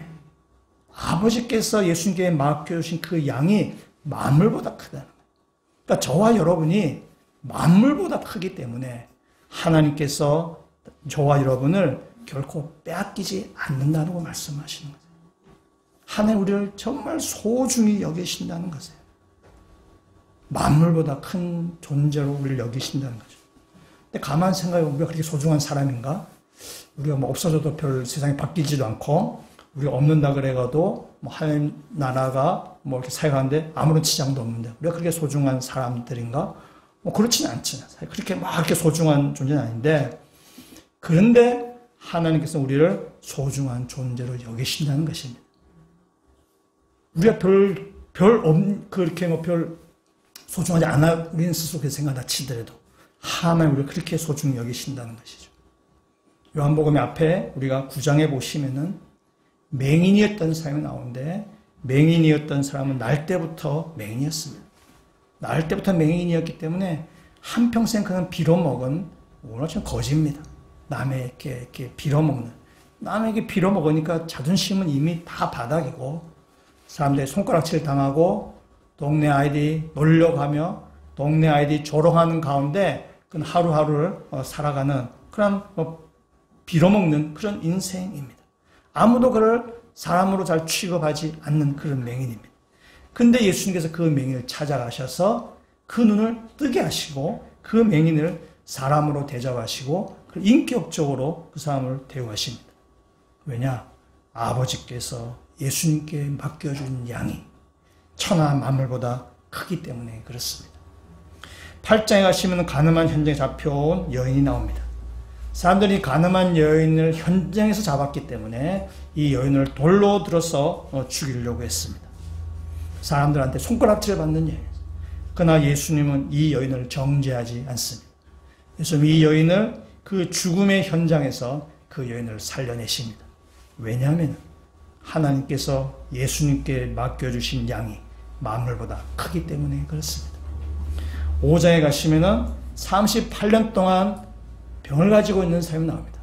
아버지께서 예수님께 맡겨주신 그 양이 만물보다 크다는 거예요. 그러니까 저와 여러분이 만물보다 크기 때문에 하나님께서 저와 여러분을 결코 빼앗기지 않는다고 말씀하시는 거예요. 하나님 우리를 정말 소중히 여기신다는 것이에요. 만물보다 큰 존재로 우리를 여기신다는 거죠. 근데 가만 생각해 보면 우리가 그렇게 소중한 사람인가? 우리가 뭐 없어져도 별 세상에 바뀌지도 않고 우리가 없는다 그래가도 뭐 하나님 나라가 뭐 이렇게 사역하는데 아무런 지장도 없는데 우리가 그렇게 소중한 사람들인가? 뭐 그렇지는 않잖아요. 그렇게 막 이렇게 소중한 존재는 아닌데 그런데 하나님께서 우리를 소중한 존재로 여기신다는 것입니다. 우리가 그렇게 뭐 별 소중하지 않아 우리는 스스로 그렇게 생각한다 치더라도 하나님 우리를 그렇게 소중히 여기신다는 것이죠. 요한복음 앞에 우리가 9장에 보시면은 맹인이었던 사람이 나오는데 맹인이었던 사람은 날 때부터 맹인이었습니다. 날 때부터 맹인이었기 때문에 한평생 그는 빌어먹은 오늘 좀 거지입니다. 남에게 이렇게 빌어먹는. 남에게 빌어먹으니까 자존심은 이미 다 바닥이고 사람들이 손가락질 당하고 동네 아이들이 놀려가며 동네 아이들이 조롱하는 가운데 그는 하루하루를 살아가는 그런 빌어먹는 그런 인생입니다. 아무도 그를 사람으로 잘 취급하지 않는 그런 맹인입니다. 근데 예수님께서 그 맹인을 찾아가셔서 그 눈을 뜨게 하시고 그 맹인을 사람으로 대접하시고 인격적으로 그 사람을 대우하십니다. 왜냐? 아버지께서 예수님께 맡겨준 양이 천하 만물보다 크기 때문에 그렇습니다. 8장에 가시면 가늠한 현장에 잡혀온 여인이 나옵니다. 사람들이 가늠한 여인을 현장에서 잡았기 때문에 이 여인을 돌로 들어서 죽이려고 했습니다. 사람들한테 손가락질을 받는 여인. 그러나 예수님은 이 여인을 정죄하지 않습니다. 예수님은 이 여인을 그 죽음의 현장에서 그 여인을 살려내십니다. 왜냐하면 하나님께서 예수님께 맡겨주신 양이 만물보다 크기 때문에 그렇습니다. 5장에 가시면은 38년 동안 병을 가지고 있는 사람이 나옵니다.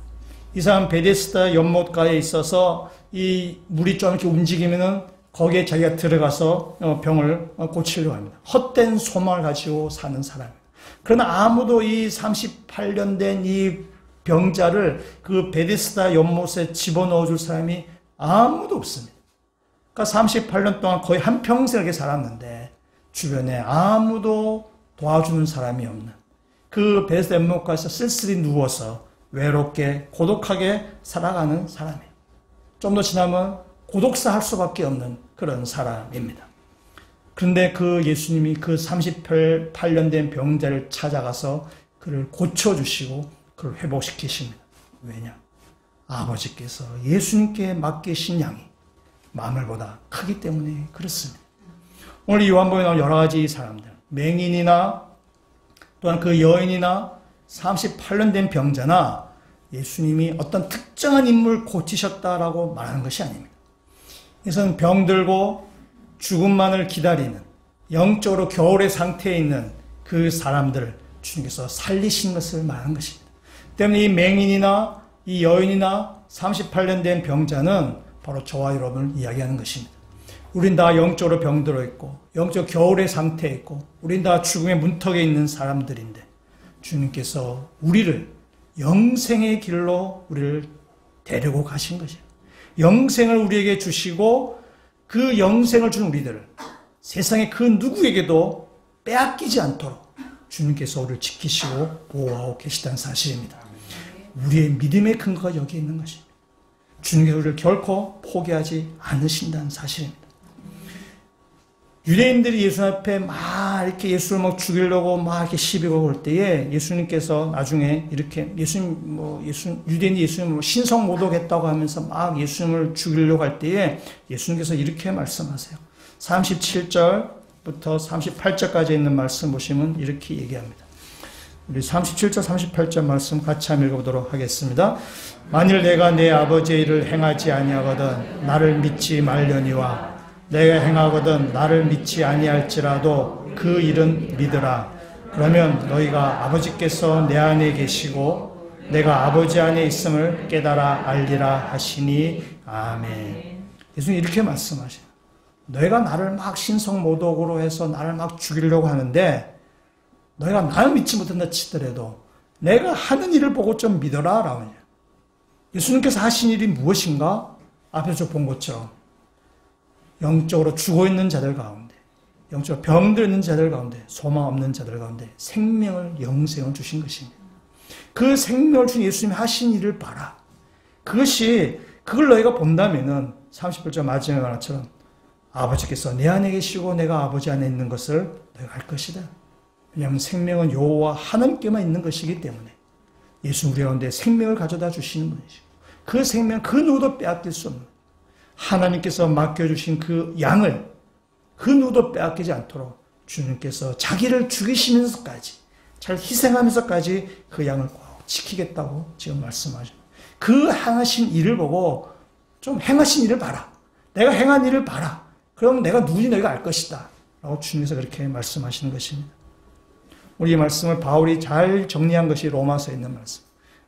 이 사람 베데스다 연못가에 있어서 이 물이 좀 이렇게 움직이면은 거기에 자기가 들어가서 병을 고치려고 합니다. 헛된 소망을 가지고 사는 사람입니다. 그러나 아무도 이 38년 된 이 병자를 그 베데스다 연못에 집어넣어 줄 사람이 아무도 없습니다. 그러니까 38년 동안 거의 한평생을 살았는데 주변에 아무도 도와주는 사람이 없는 그 베데스다 연못가에서 쓸쓸히 누워서 외롭게 고독하게 살아가는 사람이에요. 좀 더 지나면 고독사 할 수밖에 없는 그런 사람입니다. 그런데 그 예수님이 그 38년 된 병자를 찾아가서 그를 고쳐주시고 그를 회복시키십니다. 왜냐? 아버지께서 예수님께 맡기신 양이 만물보다 크기 때문에 그렇습니다. 오늘 요한복음에 나온 여러 가지 사람들, 맹인이나 또한 그 여인이나 38년 된 병자나 예수님이 어떤 특정한 인물을 고치셨다라고 말하는 것이 아닙니다. 이것은 병들고 죽음만을 기다리는 영적으로 겨울의 상태에 있는 그 사람들을 주님께서 살리신 것을 말하는 것입니다. 때문에 이 맹인이나 이 여인이나 38년 된 병자는 바로 저와 여러분을 이야기하는 것입니다. 우린 다 영적으로 병들어 있고 영적 겨울의 상태에 있고 우린 다 죽음의 문턱에 있는 사람들인데 주님께서 우리를 영생의 길로 우리를 데리고 가신 것이에요. 영생을 우리에게 주시고 그 영생을 준 우리들을 세상의 그 누구에게도 빼앗기지 않도록 주님께서 우리를 지키시고 보호하고 계시다는 사실입니다. 우리의 믿음의 근거가 여기에 있는 것입니다. 주님께서 우리를 결코 포기하지 않으신다는 사실입니다. 유대인들이 예수 앞에 막 이렇게 예수를 막 죽이려고 막 이렇게 시비 걸고 올 때에 예수님께서 나중에 이렇게 유대인이 예수님을 신성 모독했다고 하면서 막 예수님을 죽이려고 할 때에 예수님께서 이렇게 말씀하세요. 37절부터 38절까지 있는 말씀 보시면 이렇게 얘기합니다. 우리 37절, 38절 말씀 같이 한번 읽어보도록 하겠습니다. 만일 내가 내 아버지의 일을 행하지 아니하거든 나를 믿지 말려니와 내가 행하거든 나를 믿지 아니할지라도 그 일은 믿으라. 그러면 너희가 아버지께서 내 안에 계시고 내가 아버지 안에 있음을 깨달아 알리라 하시니 아멘. 예수님 이렇게 말씀하셔요. 너희가 나를 막 신성모독으로 해서 나를 막 죽이려고 하는데 너희가 나를 믿지 못한다 치더라도 내가 하는 일을 보고 좀 믿어라 라고 해요. 예수님께서 하신 일이 무엇인가? 앞에서 본 것처럼 영적으로 죽어있는 자들 가운데, 영적으로 병들어 있는 자들 가운데, 소망 없는 자들 가운데 생명을, 영생을 주신 것입니다. 그 생명을 준 예수님이 하신 일을 봐라. 그걸 너희가 본다면은 38절 마지막에 말처럼 아버지께서 내 안에 계시고 내가 아버지 안에 있는 것을 너희가 알 것이다. 왜냐하면 생명은 여호와 하나님께만 있는 것이기 때문에 예수님 우리 가운데 생명을 가져다 주시는 분이시고 그 생명 그 누구도 빼앗길 수 없는 하나님께서 맡겨주신 그 양을 그 누구도 빼앗기지 않도록 주님께서 자기를 죽이시면서까지 잘 희생하면서까지 그 양을 꼭 지키겠다고 지금 말씀하죠. 그 하신 일을 보고 좀 행하신 일을 봐라. 내가 행한 일을 봐라. 그러면 내가 누군지 너희가 알 것이다. 라고 주님께서 그렇게 말씀하시는 것입니다. 우리 이 말씀을 바울이 잘 정리한 것이 로마서에 있는 말씀.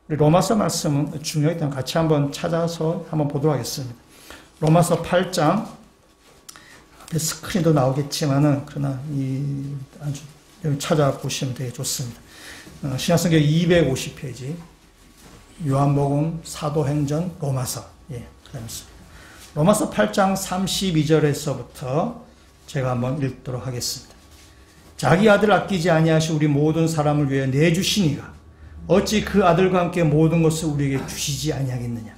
우리 로마서 말씀은 중요하기 때문에 같이 한번 찾아서 한번 보도록 하겠습니다. 로마서 8장, 앞에 스크린도 나오겠지만은, 그러나 아주 여기 찾아보시면 되게 좋습니다. 신약성경 250페이지, 요한복음, 사도행전, 로마서. 예, 그렇습니다. 로마서 8장 32절에서부터 제가 한번 읽도록 하겠습니다. 자기 아들 아끼지 아니하시 우리 모든 사람을 위해 내주시니가 어찌 그 아들과 함께 모든 것을 우리에게 주시지 아니하겠느냐.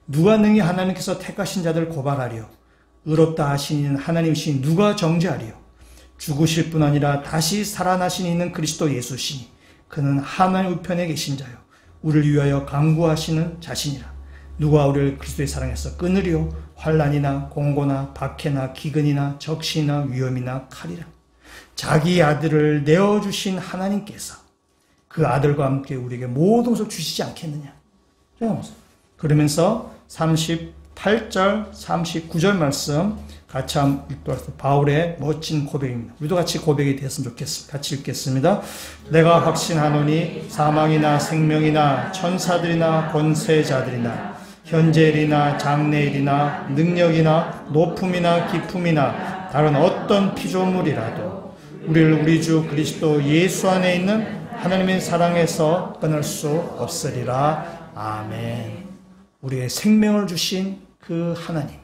누가 능히 하나님께서 택하신 자들 고발하리요. 의롭다 하신 이는 하나님이시니 누가 정죄하리요. 죽으실 뿐 아니라 다시 살아나신 이는 그리스도 예수시니 그는 하나님 우편에 계신 자요 우리를 위하여 간구하시는 자신이라. 누가 우리를 그리스도의 사랑에서 끊으리요. 환난이나 공고나 박해나 기근이나 적신이나 위험이나 칼이라. 자기 아들을 내어주신 하나님께서 그 아들과 함께 우리에게 모든 것을 주시지 않겠느냐. 그러면서 38절, 39절 말씀 같이 한번 읽도록 하겠습니다. 바울의 멋진 고백입니다. 우리도 같이 고백이 되었으면 좋겠습니다. 같이 읽겠습니다. 내가 확신하노니 사망이나 생명이나 천사들이나 권세자들이나 현재일이나 장래일이나 능력이나 높음이나 깊음이나 다른 어떤 피조물이라도 우리를 우리 주 그리스도 예수 안에 있는 하나님의 사랑에서 끊을 수 없으리라. 아멘. 우리의 생명을 주신 그 하나님,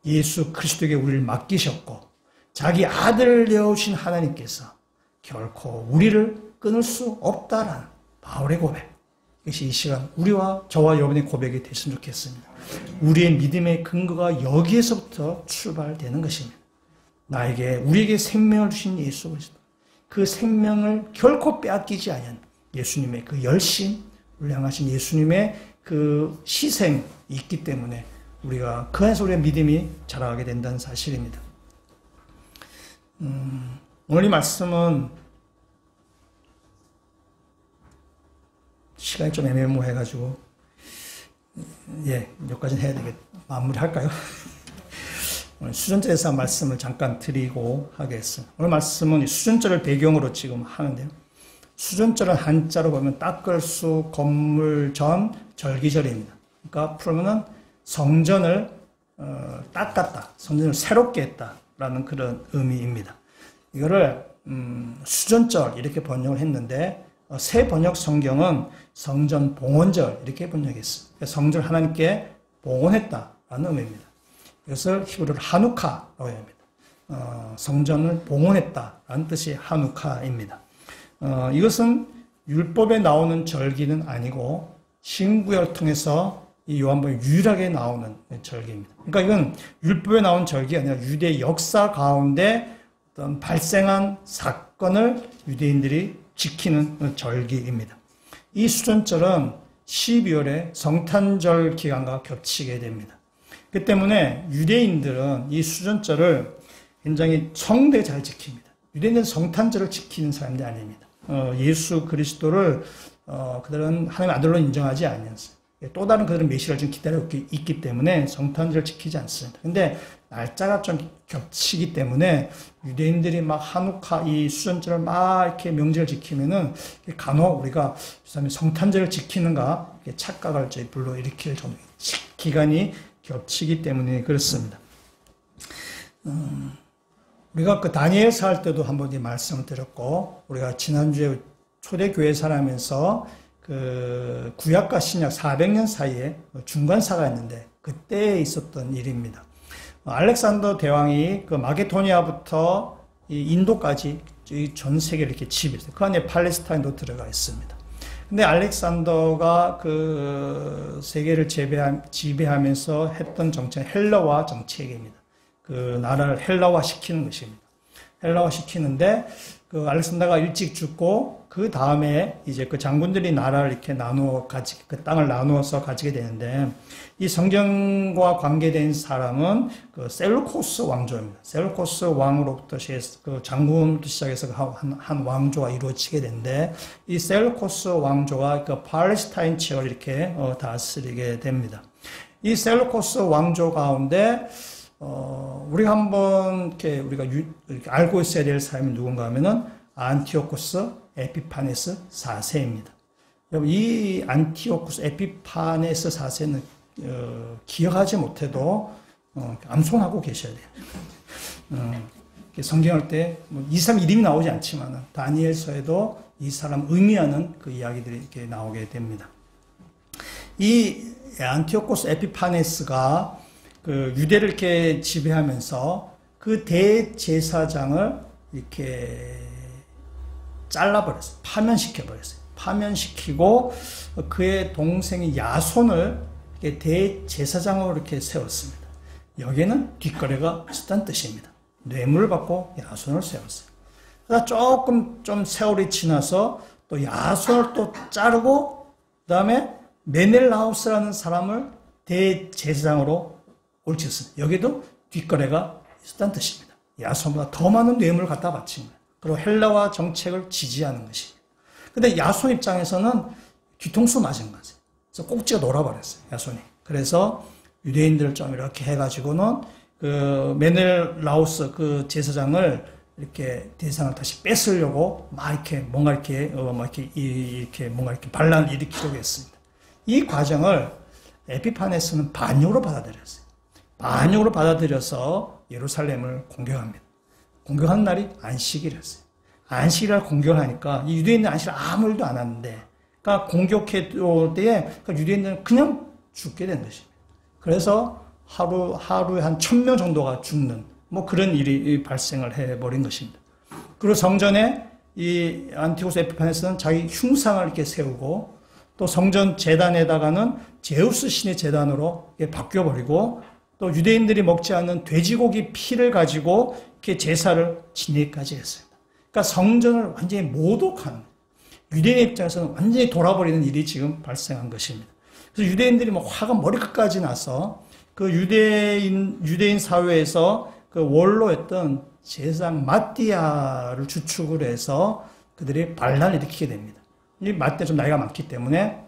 예수 그리스도에게 우리를 맡기셨고 자기 아들을 내어오신 하나님께서 결코 우리를 끊을 수 없다라는 바울의 고백. 이것이 이 시간 우리와 저와 여러분의 고백이 됐으면 좋겠습니다. 우리의 믿음의 근거가 여기에서부터 출발되는 것입니다. 우리에게 생명을 주신 예수 그리스도, 그 생명을 결코 빼앗기지 않은 예수님의 그 열심, 우리를 향하신 예수님의 그 희생이 있기 때문에 우리가 그 안에서 우리의 믿음이 자라가게 된다는 사실입니다. 오늘 이 말씀은 시간이 좀 애매모호해가지고 여기까지는 해야 되겠. 마무리할까요? 오늘 수전절에서 말씀을 잠깐 드리고 하겠습니다. 오늘 말씀은 수전절을 배경으로 지금 하는데요. 수전절은 한자로 보면 닦을수, 건물, 전, 절기절입니다. 그러니까 풀면은 성전을 닦았다, 성전을 새롭게 했다라는 그런 의미입니다. 이거를 수전절 이렇게 번역을 했는데 새 번역 성경은 성전 봉헌절 이렇게 번역했습니다. 성전을 하나님께 봉헌했다라는 의미입니다. 이것을 히브리어로 하누카라고 합니다. 성전을 봉헌했다라는 뜻이 하누카입니다. 이것은 율법에 나오는 절기는 아니고 신구약을 통해서 이 요한복음에 유일하게 나오는 절기입니다. 그러니까 이건 율법에 나온 절기가 아니라 유대 역사 가운데 어떤 발생한 사건을 유대인들이 지키는 절기입니다. 이 수전절은 12월에 성탄절 기간과 겹치게 됩니다. 그 때문에 유대인들은 이 수전절을 굉장히 성대에 잘 지킵니다. 유대인들은 성탄절을 지키는 사람들이 아닙니다. 예수 그리스도를 그들은 하나님의 아들로 인정하지 않았어요. 또 다른 그들은 메시아를 좀 기다리고 있기 때문에 성탄절을 지키지 않습니다. 근데 날짜가 좀 겹치기 때문에 유대인들이 막 한우카 이 수전절을 막 이렇게 명절을 지키면은 간혹 우리가 성탄절을 지키는가 착각을 불러일으킬 정도 기간이 겹치기 때문에 그렇습니다. 우리가 그 다니엘서 할 때도 한번 이 말씀을 드렸고 우리가 지난주에 초대교회 살아면서 그 구약과 신약 400년 사이에 중간사가 있는데 그때에 있었던 일입니다. 알렉산더 대왕이 그 마게도니아부터 이 인도까지 전 세계를 이렇게 지배했어요. 그 안에 팔레스타인도 들어가 있습니다. 근데 알렉산더가 그 세계를 지배하면서 했던 정책, 헬라화 정책입니다. 그 나라를 헬라화 시키는 것입니다. 헬라화 시키는데 그 알렉산더가 일찍 죽고 그 다음에 이제 그 장군들이 나라를 이렇게 그 땅을 나누어서 가지게 되는데 이 성경과 관계된 사람은 그 셀루코스 왕조입니다. 셀루코스 왕으로부터 그 장군부터 시작해서 한 왕조가 이루어지게 되는데 이 셀루코스 왕조가 그 팔레스타인 지역을 이렇게 다스리게 됩니다. 이 셀루코스 왕조 가운데 우리가 한번 이렇게 이렇게 알고 있어야 될 사람이 누군가 하면은 안티오코스 에피파네스 4세입니다. 여러분, 이 안티오코스 에피파네스 4세는 기억하지 못해도 암송하고 계셔야 돼요. 성경할 때 이 사람 이름이 나오지 않지만 다니엘서에도 이 사람 의미하는 그 이야기들이 이렇게 나오게 됩니다. 이 안티오코스 에피파네스가 그 유대를 이렇게 지배하면서 그 대제사장을 이렇게 잘라버렸어요. 파면시켜버렸어요. 파면시키고 그의 동생이 야손을 대제사장으로 이렇게 세웠습니다. 여기에는 뒷거래가 있었다는 뜻입니다. 뇌물을 받고 야손을 세웠어요. 그러다 조금 좀 세월이 지나서 또 야손을 또 자르고 그 다음에 메넬라우스라는 사람을 대제사장으로 옳혔습니다. 여기도 뒷거래가 있었다는 뜻입니다. 야손보다 더 많은 뇌물을 갖다 바친 거예요. 그리고 헬라와 정책을 지지하는 것입니다. 근데 야손 입장에서는 뒤통수 맞은 거죠. 그래서 꼭지가 놀아버렸어요, 야손이. 그래서 유대인들을 좀 이렇게 해가지고는 그 메넬라우스 그 제사장을 이렇게 대상을 다시 뺏으려고 막 이렇게 뭔가 이렇게 뭔가 이렇게 반란을 일으키려고 했습니다. 이 과정을 에피파네스는 반역으로 받아들였어요. 반역으로 받아들여서 예루살렘을 공격합니다. 공격한 날이 안식일이었어요. 안식일을 공격하니까 이 유대인들 안식일 아무 일도 안 하는데, 그러니까 공격할 때에 그러니까 유대인들은 그냥 죽게 된 것입니다. 그래서 하루에 한 1000명 정도가 죽는 뭐 그런 일이 발생을 해버린 것입니다. 그리고 성전에 이 안티오코스 에피파네스는 자기 흉상을 이렇게 세우고 또 성전 제단에다가는 제우스 신의 제단으로 바뀌어버리고 또 유대인들이 먹지 않는 돼지고기 피를 가지고 이렇게 제사를 지내기까지 했습니다. 그러니까 성전을 완전히 모독하는, 유대인 입장에서는 완전히 돌아버리는 일이 지금 발생한 것입니다. 그래서 유대인들이 뭐 화가 머리끝까지 나서 그 유대인 사회에서 그 원로였던 제사장 마띠아를 주축을 해서 그들이 반란을 일으키게 됩니다. 이 마띠아 좀 나이가 많기 때문에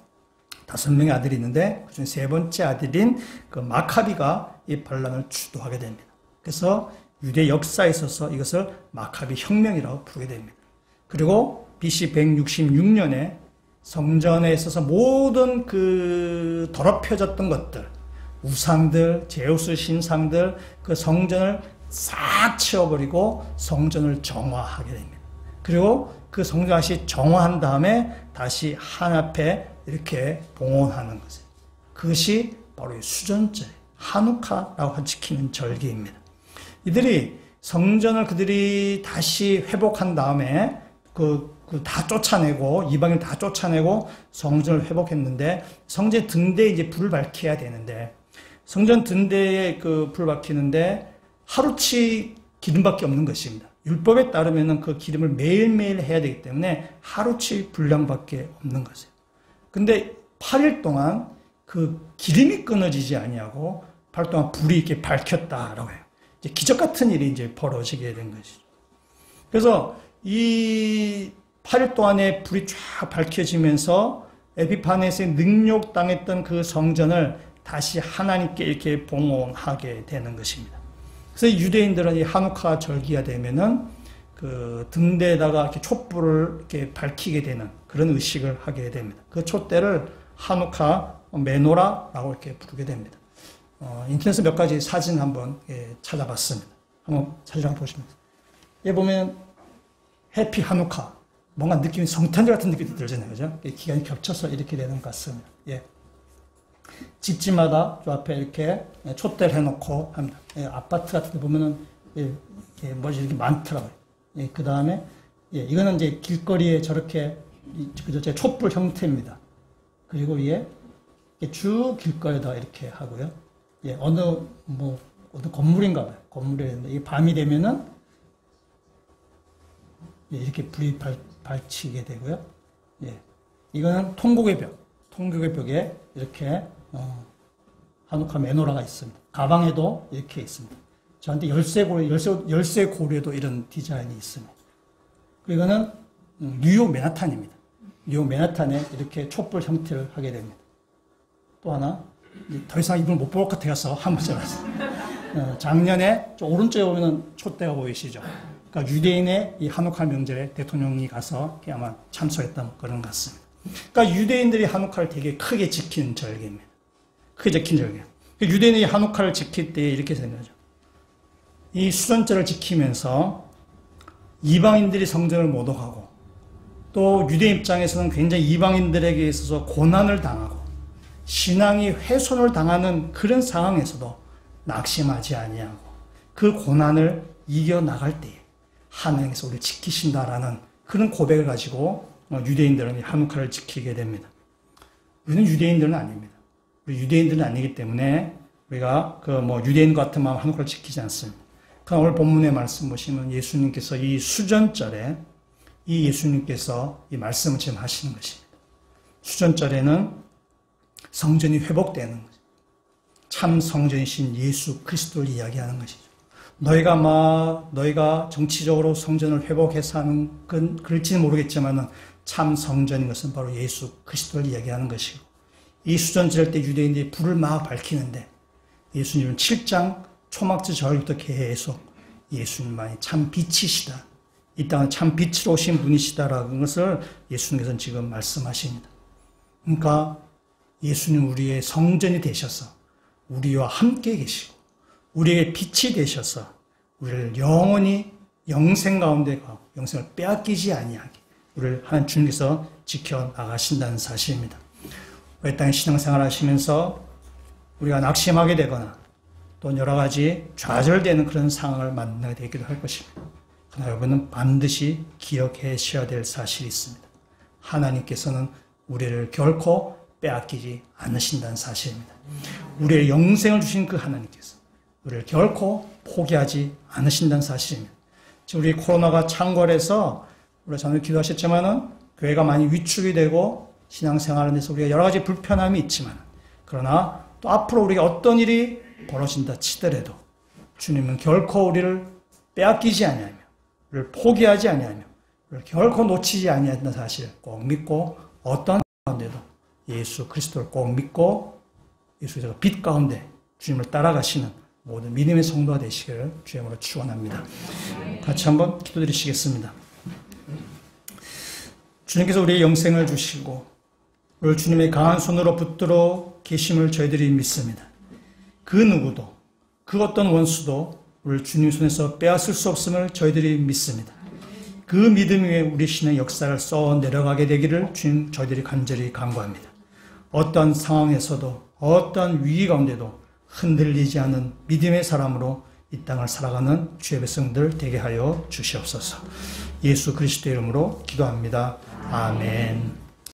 5명의 아들이 있는데 그중 3번째 아들인 그 마카비가 이 반란을 주도하게 됩니다. 그래서 유대 역사에 있어서 이것을 마카비 혁명이라고 부르게 됩니다. 그리고 BC 166년에 성전에 있어서 모든 그 더럽혀졌던 것들, 우상들, 제우스 신상들, 그 성전을 싹 치워버리고 성전을 정화하게 됩니다. 그리고 그 성전 다시 정화한 다음에 다시 한 앞에 이렇게 봉헌하는 것이에요. 그것이 바로 수전절, 하누카라고 지키는 절기입니다. 이들이 성전을 그들이 다시 회복한 다음에 다 쫓아내고, 이방인 다 쫓아내고 성전을 회복했는데, 성전 등대에 이제 불을 밝혀야 되는데, 성전 등대에 그 불을 밝히는데 하루치 기름밖에 없는 것입니다. 율법에 따르면 그 기름을 매일매일 해야 되기 때문에 하루치 분량밖에 없는 것이에요. 근데 8일 동안 그 기름이 끊어지지 아니하고 8일 동안 불이 이렇게 밝혔다라고 해요. 이제 기적 같은 일이 이제 벌어지게 된 것이죠. 그래서 이 8일 동안에 불이 쫙 밝혀지면서 에피파네스에 능욕당했던 그 성전을 다시 하나님께 이렇게 봉헌하게 되는 것입니다. 그래서 유대인들은 이 하누카 절기가 되면은 그 등대에다가 이렇게 촛불을 이렇게 밝히게 되는 그런 의식을 하게 됩니다. 그 촛대를 하누카 메노라라고 이렇게 부르게 됩니다. 인터넷에 몇 가지 사진 한번 찾아봤습니다. 한번 사진 한번 보시면. 여기 보면 해피 하누카. 뭔가 느낌이 성탄절 같은 느낌이 들잖아요. 그죠? 기간이 겹쳐서 이렇게 되는 것 같습니다. 예. 집집마다 저 앞에 이렇게 촛대를 해놓고 합니다. 예, 아파트 같은 데 보면은, 이렇게 많더라고요. 예, 그 다음에, 이거는 이제 길거리에 저렇게, 촛불 형태입니다. 그리고 위에, 쭉 길거리에다 이렇게 하고요. 예, 어느 건물인가 봐요. 건물에, 이 밤이 되면은, 이렇게 불이 밝히게 되고요. 예, 이거는 통곡의 벽. 통곡의 벽에 이렇게 하누카 메노라가 있습니다. 가방에도 이렇게 있습니다. 저한테 열쇠 고리에도 이런 디자인이 있습니다. 그리고 이거는 뉴욕 맨하탄입니다. 뉴욕 맨하탄에 이렇게 촛불 형태를 하게 됩니다. 또 하나 더 이상 이분을 못 볼 것 같아서 한번 적었어요. 작년에 오른쪽에 보면 촛대가 보이시죠? 그러니까 유대인의 이 한우칼 명절에 대통령이 가서 아마 참석했던 그런 것 같습니다. 그러니까 유대인들이 한우칼을 되게 크게 지키는 절기입니다. 크게 지킨 절기예요. 유대인이 한우칼을 지킬 때 이렇게 생각하죠. 이 수전절을 지키면서 이방인들이 성전을 모독하고 또 유대인 입장에서는 굉장히 이방인들에게 있어서 고난을 당하고 신앙이 훼손을 당하는 그런 상황에서도 낙심하지 아니하고 그 고난을 이겨나갈 때에 하나님께서 우리를 지키신다라는 그런 고백을 가지고 유대인들은 한우칼을 지키게 됩니다. 우리는 유대인들은 아닙니다. 우리 유대인들은 아니기 때문에 우리가 유대인 같은 마음 한우칼을 지키지 않습니다. 그러나 오늘 본문의 말씀 보시면 예수님께서 이 수전절에 이 예수님께서 이 말씀을 지금 하시는 것입니다. 수전절에는 성전이 회복되는 거죠. 참 성전이신 예수 그리스도를 이야기하는 것이죠. 너희가 정치적으로 성전을 회복해서 하는 건 그럴지는 모르겠지만 참 성전인 것은 바로 예수 그리스도를 이야기하는 것이고 이 수전절 때 유대인들이 불을 막 밝히는데 예수님은 7장 초막절 절부터 계속 예수님만이 참 빛이시다. 이 땅은 참 빛으로 오신 분이시다라는 것을 예수님께서는 지금 말씀하십니다. 그러니까 예수님 우리의 성전이 되셔서 우리와 함께 계시고 우리에게 빛이 되셔서 우리를 영원히 영생 가운데 가고 영생을 빼앗기지 아니하게 우리를 하나님 주님께서 지켜나가신다는 사실입니다. 이 땅에 신앙생활 하시면서 우리가 낙심하게 되거나 또 여러 가지 좌절되는 그런 상황을 만나게 되기도 할 것입니다. 그러나 여러분은 반드시 기억하셔야 될 사실이 있습니다. 하나님께서는 우리를 결코 빼앗기지 않으신다는 사실입니다. 우리의 영생을 주신 그 하나님께서 우리를 결코 포기하지 않으신다는 사실입니다. 지금 우리 코로나가 창궐해서 우리가 전에 기도하셨지만은 교회가 많이 위축이 되고 신앙생활에 대해서 우리가 여러 가지 불편함이 있지만 그러나 또 앞으로 우리가 어떤 일이 벌어진다 치더라도 주님은 결코 우리를 빼앗기지 아니하며 우리를 포기하지 아니하며 우리를 결코 놓치지 아니한다는 사실 꼭 믿고 어떤 가운데도 예수 그리스도를 꼭 믿고 예수의 빛 가운데 주님을 따라가시는 모든 믿음의 성도가 되시기를 주님으로 축원합니다. 같이 한번 기도드리시겠습니다. 주님께서 우리의 영생을 주시고 우리를 주님의 강한 손으로 붙들어 계심을 저희들이 믿습니다. 그 누구도 그 어떤 원수도 우리를 주님 손에서 빼앗을 수 없음을 저희들이 믿습니다. 그 믿음 위에 우리 신의 역사를 써 내려가게 되기를 주님 저희들이 간절히 간구합니다. 어떤 상황에서도 어떤 위기 가운데도 흔들리지 않은 믿음의 사람으로 이 땅을 살아가는 주의 백성들 되게 하여 주시옵소서. 예수 그리스도의 이름으로 기도합니다. 아멘.